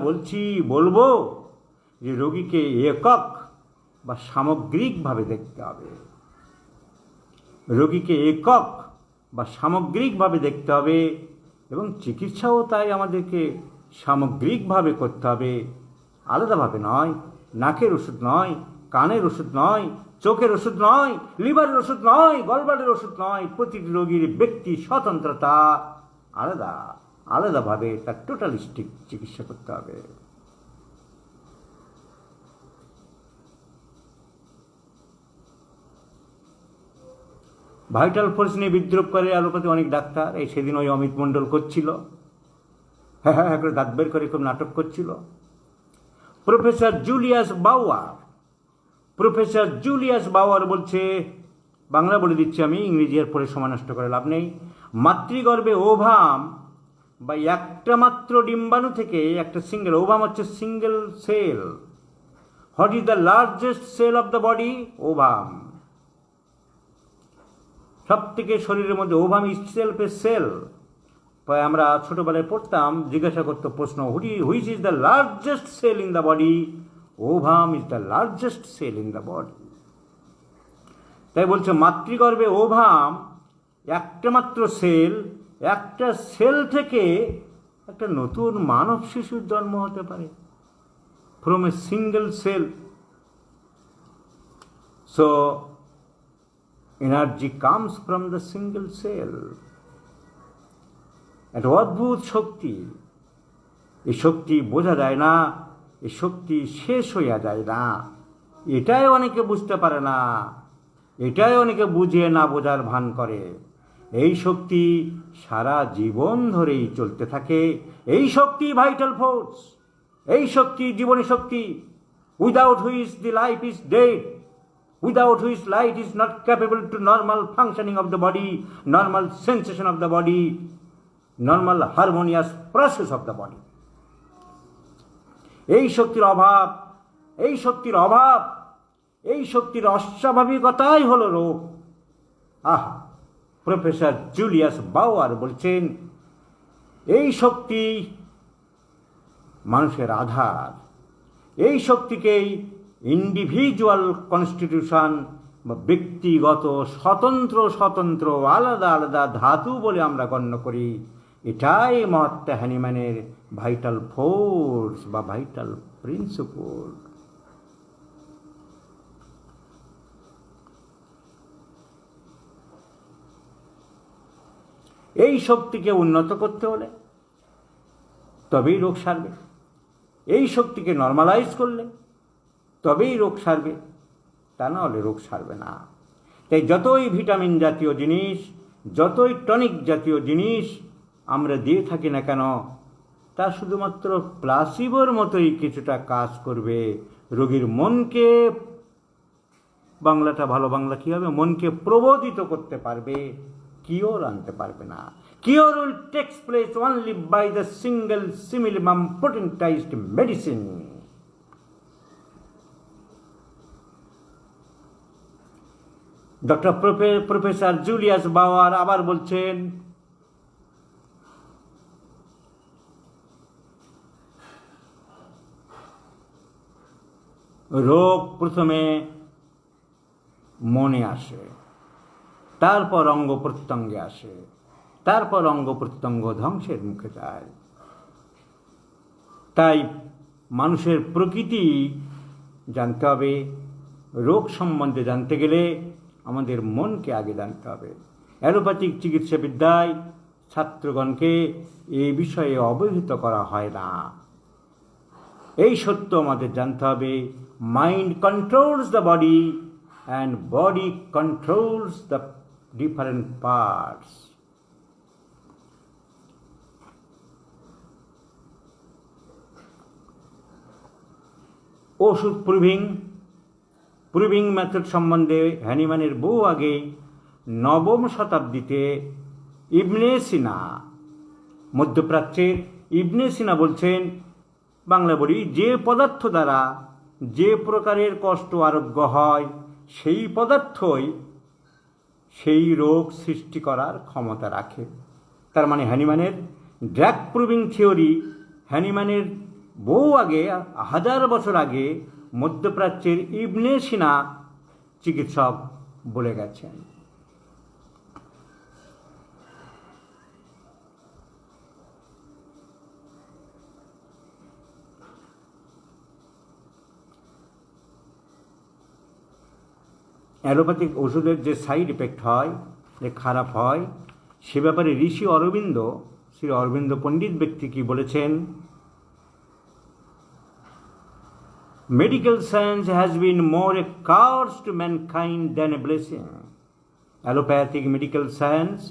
বলবো যে রোগীকে একক বা সামগ্রিকভাবে দেখতে হবে। রোগীকে একক বা সামগ্রিকভাবে দেখতে হবে এবং চিকিৎসাও তাই আমাদেরকে সামগ্রিকভাবে করতে হবে, আলাদাভাবে নয়। নাকের ওষুধ নয়, কানের ওষুধ নয়, চোখের ওষুধ নয়, লিভারের ওষুধ নয়, গলব্লাডারের ওষুধ নয়। প্রতিটি রোগীর ব্যক্তি স্বতন্ত্রতা, আলাদাভাবে তার টোটালিস্টিক চিকিৎসা করতে হবে। ভাইটাল ফোর্স নিয়ে বিদ্রুপ করে অ্যালোপ্যাথি অনেক ডাক্তার। এই সেদিন ওই অমিত মণ্ডল করছিল, হ্যাঁ করে দাঁত বের করে খুব নাটক করছিল। প্রফেসর জুলিয়াস বাউয়ার বলছে, বাংলা বলে দিচ্ছি আমি, ইংরেজি এর পরে সময় নষ্ট করে লাভ নেই। মাতৃগর্ভে ওভাম বা একটা মাত্র ডিম্বাণু থেকে একটা সিঙ্গেল, ওভাম হচ্ছে single cell. What is the largest cell of the body? Ovum. সব থেকে শরীরের মধ্যে ওভাম ইটসেলফ এ সেল। আমরা ছোটবেলায় পড়তাম, জিজ্ঞাসা করতো প্রশ্ন, which is the largest cell in the body? Ovum is the largest cell in the body. তাই বলছে মাতৃগর্ভে ওভাম একটা মাত্র সেল, একটা সেল থেকে একটা নতুন মানব শিশুর জন্ম হতে পারে, from a single cell. So energy comes from the single cell. একটা অদ্ভুত শক্তি। এই শক্তি বোঝা যায় না, এই শক্তি শেষ হইয়া যায় না। এটাই অনেকে বুঝতে পারে না, এটাই অনেকে বুঝে না বোঝার ভান করে। এই শক্তি সারা জীবন ধরেই চলতে থাকে। এই শক্তি ভাইটাল ফোর্স, এই শক্তি জীবনী শক্তি। Without which the life is dead, without which light is not capable to normal functioning of the body, normal sensation of the body, normal harmonious process of the body. এই শক্তির অভাব, এই শক্তির অভাব, এই শক্তির অস্বাভাবিকতাই হলো রোগ। আহা, প্রফেসর জুলিয়াস বাউয়ার বলছেন, এই শক্তি মানুষের আধার। এই শক্তিকেই ইন্ডিভিজুয়াল কনস্টিটিউশন বা ব্যক্তিগত স্বতন্ত্র আলাদা আলাদা ধাতু বলে আমরা গণ্য করি। এটাই মহাত্মা হ্যানিম্যানের ভাইটাল ফোর্স বা ভাইটাল প্রিন্সিপল। এই শক্তিকে উন্নত করতে হলে তবেই রোগ সারবে, এই শক্তিকে নর্মালাইজ করলে তবেই রোগ সারবে, তা না হলে রোগ সারবে না। তাই যতই ভিটামিন জাতীয় জিনিস, যতই টনিক জাতীয় জিনিস আমরা দিয়ে থাকি না কেন, তা শুধুমাত্র প্লাসিবোর মতোই কিছুটা কাজ করবে। রোগীর মনকে, বাংলাটা ভালো বাংলা কী হবে, মনকে প্রবোধিত করতে পারবে, কিওর আনতে পারবে না। Cure will takes place only by the single simillimum potentized medicine. Doctor professor Julius Bauer আবার বলছেন, রোগ প্রথমে মনে আসে, তারপর অঙ্গ প্রত্যঙ্গে আসে, তারপর অঙ্গ প্রত্যঙ্গ ধ্বংসের মুখে যায়। তাই মানুষের প্রকৃতি জানতে হবে। রোগ সম্বন্ধে জানতে গেলে আমাদের মনকে আগে জানতে হবে। অ্যালোপ্যাথিক চিকিৎসা বিদ্যায় ছাত্রগণকে এই বিষয়ে অবহিত করা হয় না। এই সত্য আমাদের জানতে হবে, mind controls the body and body controls the different parts. ওষুধ প্রুভিং মেথড সম্বন্ধে হ্যানিম্যানের বহু আগে 9ম শতাব্দীতে ইবনে সিনা, মধ্যপ্রাচ্যের ইবনে সিনা বলছেন, বাংলা বলি, যে পদার্থ দ্বারা যে প্রকারের কষ্ট আরোগ্য হয় সেই পদার্থই সেই রোগ সৃষ্টি করার ক্ষমতা রাখে। তার মানে হ্যানিম্যানের ড্রাগ প্রুভিং থিওরি, হ্যানিম্যানের বহু আগে, 1000 বছর আগে মধ্যপ্রাচ্যের ইবনে সিনা চিকিৎসক বলে গেছেন। অ্যালোপ্যাথিক ওষুধের যে সাইড এফেক্ট হয়, যে খারাপ হয়, সে ব্যাপারে শ্রী অরবিন্দ পণ্ডিত ব্যক্তি কি বলেছেন, medical science has been more a curse to mankind than a blessing. Allopathic medical science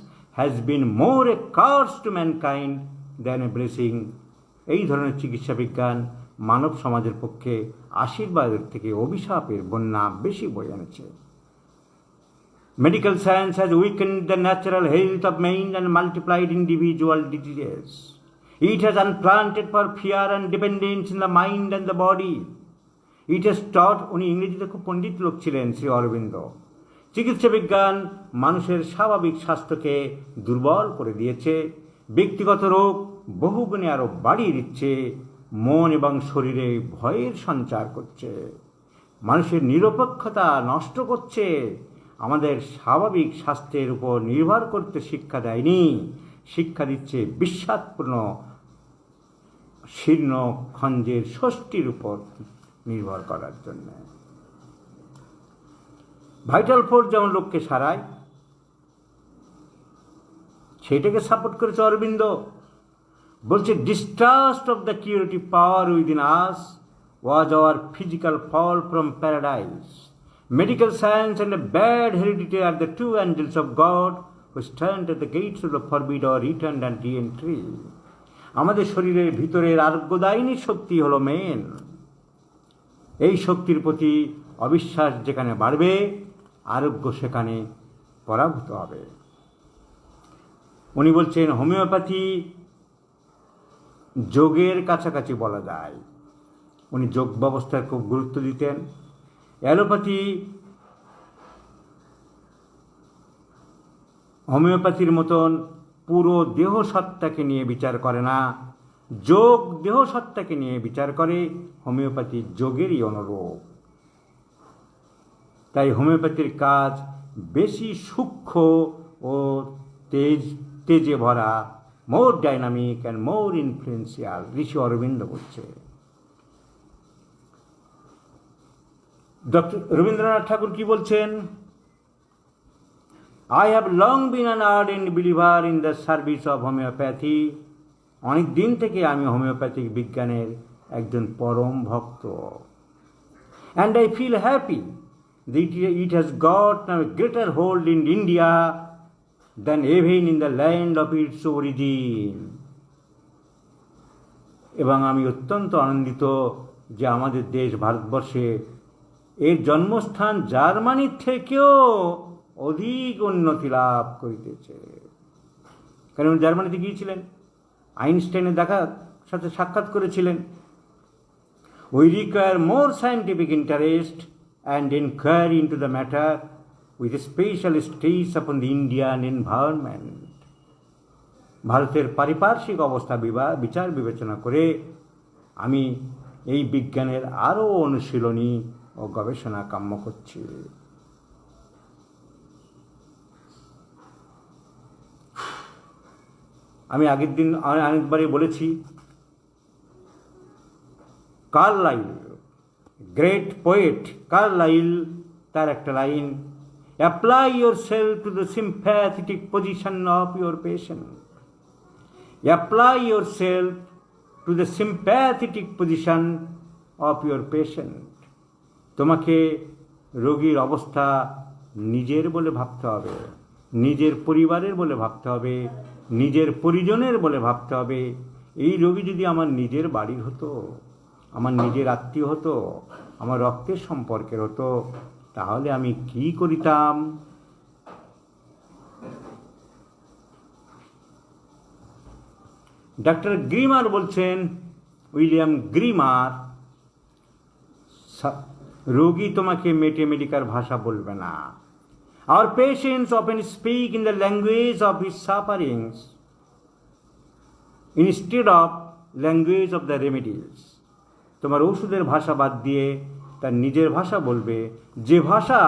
has been more a curse to mankind than a blessing. এই ধরনের চিকিৎসা বিজ্ঞান মানব সমাজের পক্ষে আশীর্বাদের থেকে অভিশাপের বন্যা বেশি বয়ে আনছে। Medical science has weakened the natural health of mind and multiplied individual diseases. It has implanted for fear and dependence in the mind and the body. It has taught, উনি ইংরেজিতে খুব পণ্ডিত লোক ছিলেন শ্রী অরবিন্দ, চিকিৎসা বিজ্ঞান মানুষের স্বাভাবিক স্বাস্থ্যকে দুর্বল করে দিয়েছে, ব্যক্তিগত রোগ বহুগুণে আরও বাড়িয়ে দিচ্ছে, মন এবং শরীরে ভয়ের সঞ্চার করছে, মানুষের নিরপেক্ষতা নষ্ট করছে, আমাদের স্বাভাবিক স্বাস্থ্যের উপর নির্ভর করতে শিক্ষা দেয়নি, শিক্ষা দিচ্ছে বিশ্বাসপূর্ণ শীর্ণ খঞ্জের ষষ্ঠীর উপর নির্ভর করার জন্য। ভাইটাল ফোর্স যেমন লোককে সারায়, সেটাকে সাপোর্ট করেছে অরবিন্দ। বলছে, distrust of the curative power within us was our physical fall from paradise. Medical science and a bad heredity are the two angels of God who stand at the gates of the forbid or return and re-entry. আমাদের শরীরের ভিতরের আরোগ্যদায়িনী শক্তি হলো main. এই শক্তির প্রতি অবিশ্বাস যেখানে বাড়বে, আরোগ্য সেখানে পরাভূত হবে। উনি বলছেন, হোমিওপ্যাথি যোগের কাছাকাছি বলা যায়। উনি যোগ ব্যবস্থার খুব গুরুত্ব দিতেন। অ্যালোপ্যাথি হোমিওপ্যাথির মতন পুরো দেহ সত্তাকে নিয়ে বিচার করে না, যোগ দেহ সত্তাকে নিয়ে বিচার করে। হোমিওপ্যাথি যোগেরই অনুরূপ। তাই হোমিওপ্যাথির কাজ বেশি সূক্ষ্ম ও তেজে ভরা, মোর ডাইনামিক অ্যান্ড মোর ইনফ্লুয়েন্সিয়াল, ঋষি অরবিন্দ বলছে। ডক্টর রবীন্দ্রনাথ ঠাকুর কি বলছেন, I have long been an ardent believer in the service of homeopathy. অনেক দিন থেকে আমি হোমিওপ্যাথিক বিজ্ঞানের একজন পরম ভক্ত। And I feel happy that it has got a greater hold in India than even in the land of its origin. এবং আমি অত্যন্ত আনন্দিত যে আমাদের দেশ ভারতবর্ষে এর জন্মস্থান জার্মানির থেকেও অধিক উন্নতি লাভ করিতেছে। কারণ জার্মানিতে গিয়েছিলেন, আইনস্টাইনের সাথে সাক্ষাৎ করেছিলেন। We require more scientific interest and inquiry into the matter with a special stress upon the Indian environment. ভারতের পারিপার্শ্বিক অবস্থা বিচার বিবেচনা করে আমি এই বিজ্ঞানের আরও অনুশীলনী ও গবেষণা কাম্য করছি। আমি আগের দিন অনেকবারই বলেছি, কার্লাইল, গ্রেট পোয়েট কার্লাইল, তার একটা line, apply your self to the sympathetic position of your patient. Apply your self to the sympathetic position of your patient. তোমাকে রোগীর অবস্থা নিজের বলে ভাবতে হবে, নিজের পরিবারের বলে ভাবতে হবে, নিজের পরিজনের বলে ভাবতে হবে। এই রোগী যদি আমার নিজের বাড়ির হতো, আমার নিজের আত্মীয় হতো, আমার রক্তের সম্পর্কের হতো, তাহলে আমি কি করিতাম? ডক্টর গ্রিমার বলছেন, উইলিয়াম গ্রিমার, রোগী তোমাকে মেটেমেডিকার ভাষা বলবে না। Our patients often speak in the language of his sufferings instead of language of the remedies. তোমার ওষুধের ভাষা বাদ দিয়ে তার নিজের ভাষা বলবে, যে ভাষা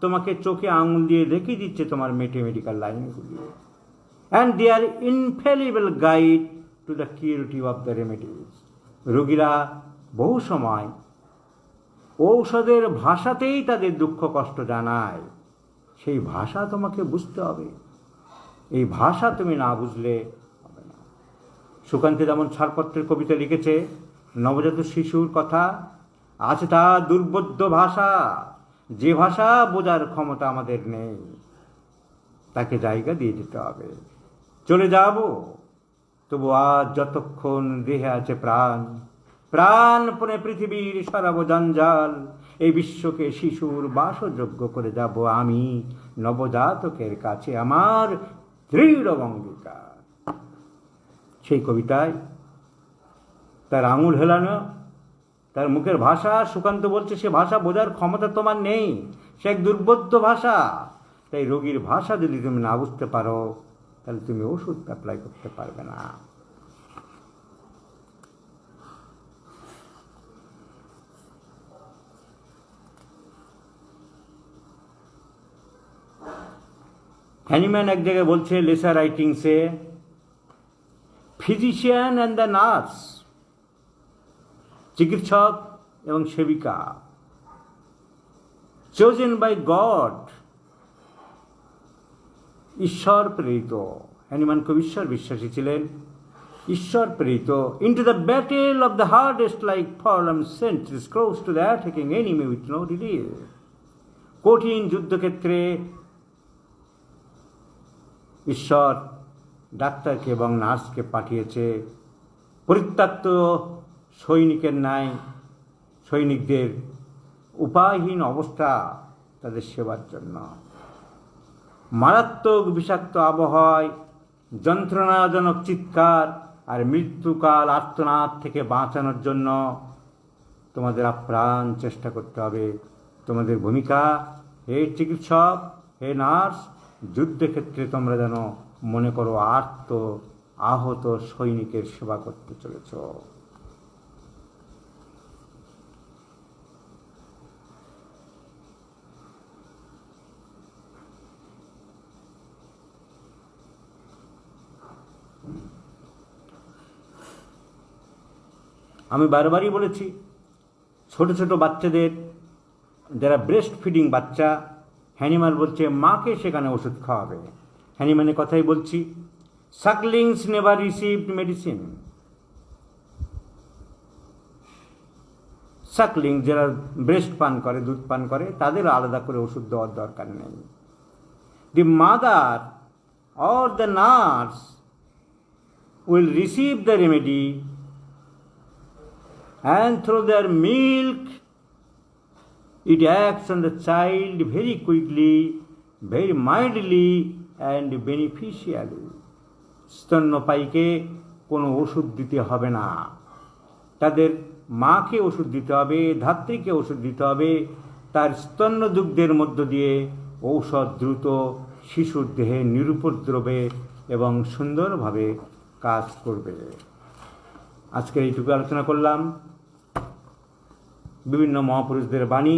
তোমাকে চোখে আঙুল দিয়ে দেখিয়ে দিচ্ছে তোমার মেটেমেডিক্যাল লাইনগুলি। And they are infallible guide to the curative of the remedies. রোগীরা বহু সময় ঔষধের ভাষাতেই তাদের দুঃখ কষ্ট জানায়। সেই ভাষা তোমাকে বুঝতে হবে, এই ভাষা তুমি না বুঝলে হবে না। সুকান্তে যেমন ছাড়পত্রের কবিতা লিখেছে, নবজাত শিশুর কথা আছে তার দুর্বোধ্য ভাষা, যে ভাষা বোঝার ক্ষমতা আমাদের নেই, তাকে জায়গা দিয়ে যেতে হবে। চলে যাব তবু আজ যতক্ষণ দেহে আছে প্রাণ, প্রাণপণে পৃথিবীর সরাব জঞ্জাল, এই বিশ্বকে শিশুর বাসযোগ্য করে যাব আমি, নবজাতকের কাছে আমার দৃঢ় অঙ্গীকার। সেই কবিতায় তার আঙুল হেলানো, তার মুখের ভাষা, সুকান্ত বলছে সে ভাষা বোঝার ক্ষমতা তোমার নেই, সে এক দুর্বোধ্য ভাষা। তাই রোগীর ভাষা যদি তুমি না বুঝতে পারো, তাহলে তুমি ওষুধ অ্যাপ্লাই করতে পারবে না। হ্যানিম্যান এক জায়গায় বলছে লেসার রাইটিংসে, ফিজিশিয়ান অ্যান্ড দ্য নার্স, চিকিৎসক এবং সেবিকা, চোজেন বাই গড, ঈশ্বর প্রেরিত। হ্যানিম্যান খুব ঈশ্বর বিশ্বাসী ছিলেন, ঈশ্বর প্রেরিত। Into the battle of the hardest like forlorn sentries close to the attacking enemy with no relief. কঠিন যুদ্ধক্ষেত্রে ঈশ্বর ডাক্তারকে এবং নার্সকে পাঠিয়েছে পরিত্যক্ত সৈনিকের ন্যায়, সৈনিকদের উপায়হীন অবস্থা তাদের সেবার জন্য। মারাত্মক বিষাক্ত আবহাওয়ায় যন্ত্রণাজনক চিৎকার আর মৃত্যুকাল আর্তনাদ থেকে বাঁচানোর জন্য তোমাদের আপ্রাণ চেষ্টা করতে হবে। তোমাদের ভূমিকা, হে চিকিৎসক, হে নার্স, যুদ্ধক্ষেত্রে তোমরা যেন মনে করো আহত সৈনিকের সেবা করতে চলেছ। আমি বারবারই বলেছি, ছোট ছোট বাচ্চাদের, যারা ব্রেস্ট ফিডিং বাচ্চা, হ্যানিম্যান বলছে মাকে সেখানে ওষুধ খাওয়াবে। হ্যানিম্যানের কথাই বলছি, সাকলিংস নেভার রিসিভড মেডিসিন। সাকলিং যারা ব্রেস্ট পান করে, দুধ পান করে, তাদের আলাদা করে ওষুধ দেওয়ার দরকার নেই। The mother or the nurse will receive the remedy and through their milk it acts on the child very quickly, very mildly and beneficially. স্তন্যপায়ীকে কোনো ওষুধ দিতে হবে না, তাদের মাকে ওষুধ দিতে হবে, ধাত্রীকে ওষুধ দিতে হবে। তার স্তন্যদুগ্ধের মধ্য দিয়ে ঔষধ দ্রুত শিশুর দেহে নিরুপদ্রবে এবং সুন্দরভাবে কাজ করবে। আজকে এইটুকু আলোচনা করলাম। বিভিন্ন মহাপুরুষদের বাণী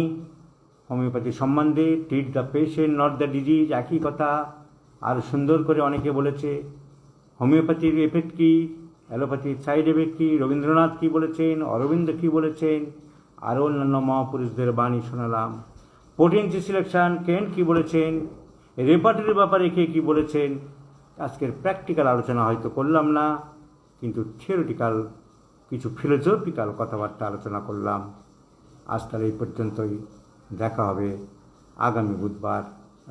হোমিওপ্যাথি সম্বন্ধে, treat the patient not the disease, একই কথা আর সুন্দর করে অনেকে বলেছে। হোমিওপ্যাথির এফেক্ট কী, অ্যালোপ্যাথির সাইড এফেক্ট কী, রবীন্দ্রনাথ কী বলেছেন, অরবিন্দ কী বলেছেন, আরও অন্যান্য মহাপুরুষদের বাণী শোনালাম। পোটেন্সি সিলেকশন কেন্ট কী বলেছেন, রেপার্টরির ব্যাপারে কে কী বলেছেন। আজকের প্র্যাকটিক্যাল আলোচনা হয়তো করলাম না, কিন্তু থিওরিটিক্যাল কিছু ফিলোসফিক্যাল কথাবার্তা আলোচনা করলাম। আজ তাহলে এই পর্যন্তই। দেখা হবে আগামী বুধবার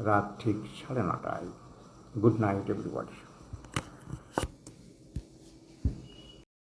রাত ঠিক 9:30টায়। Good night everybody.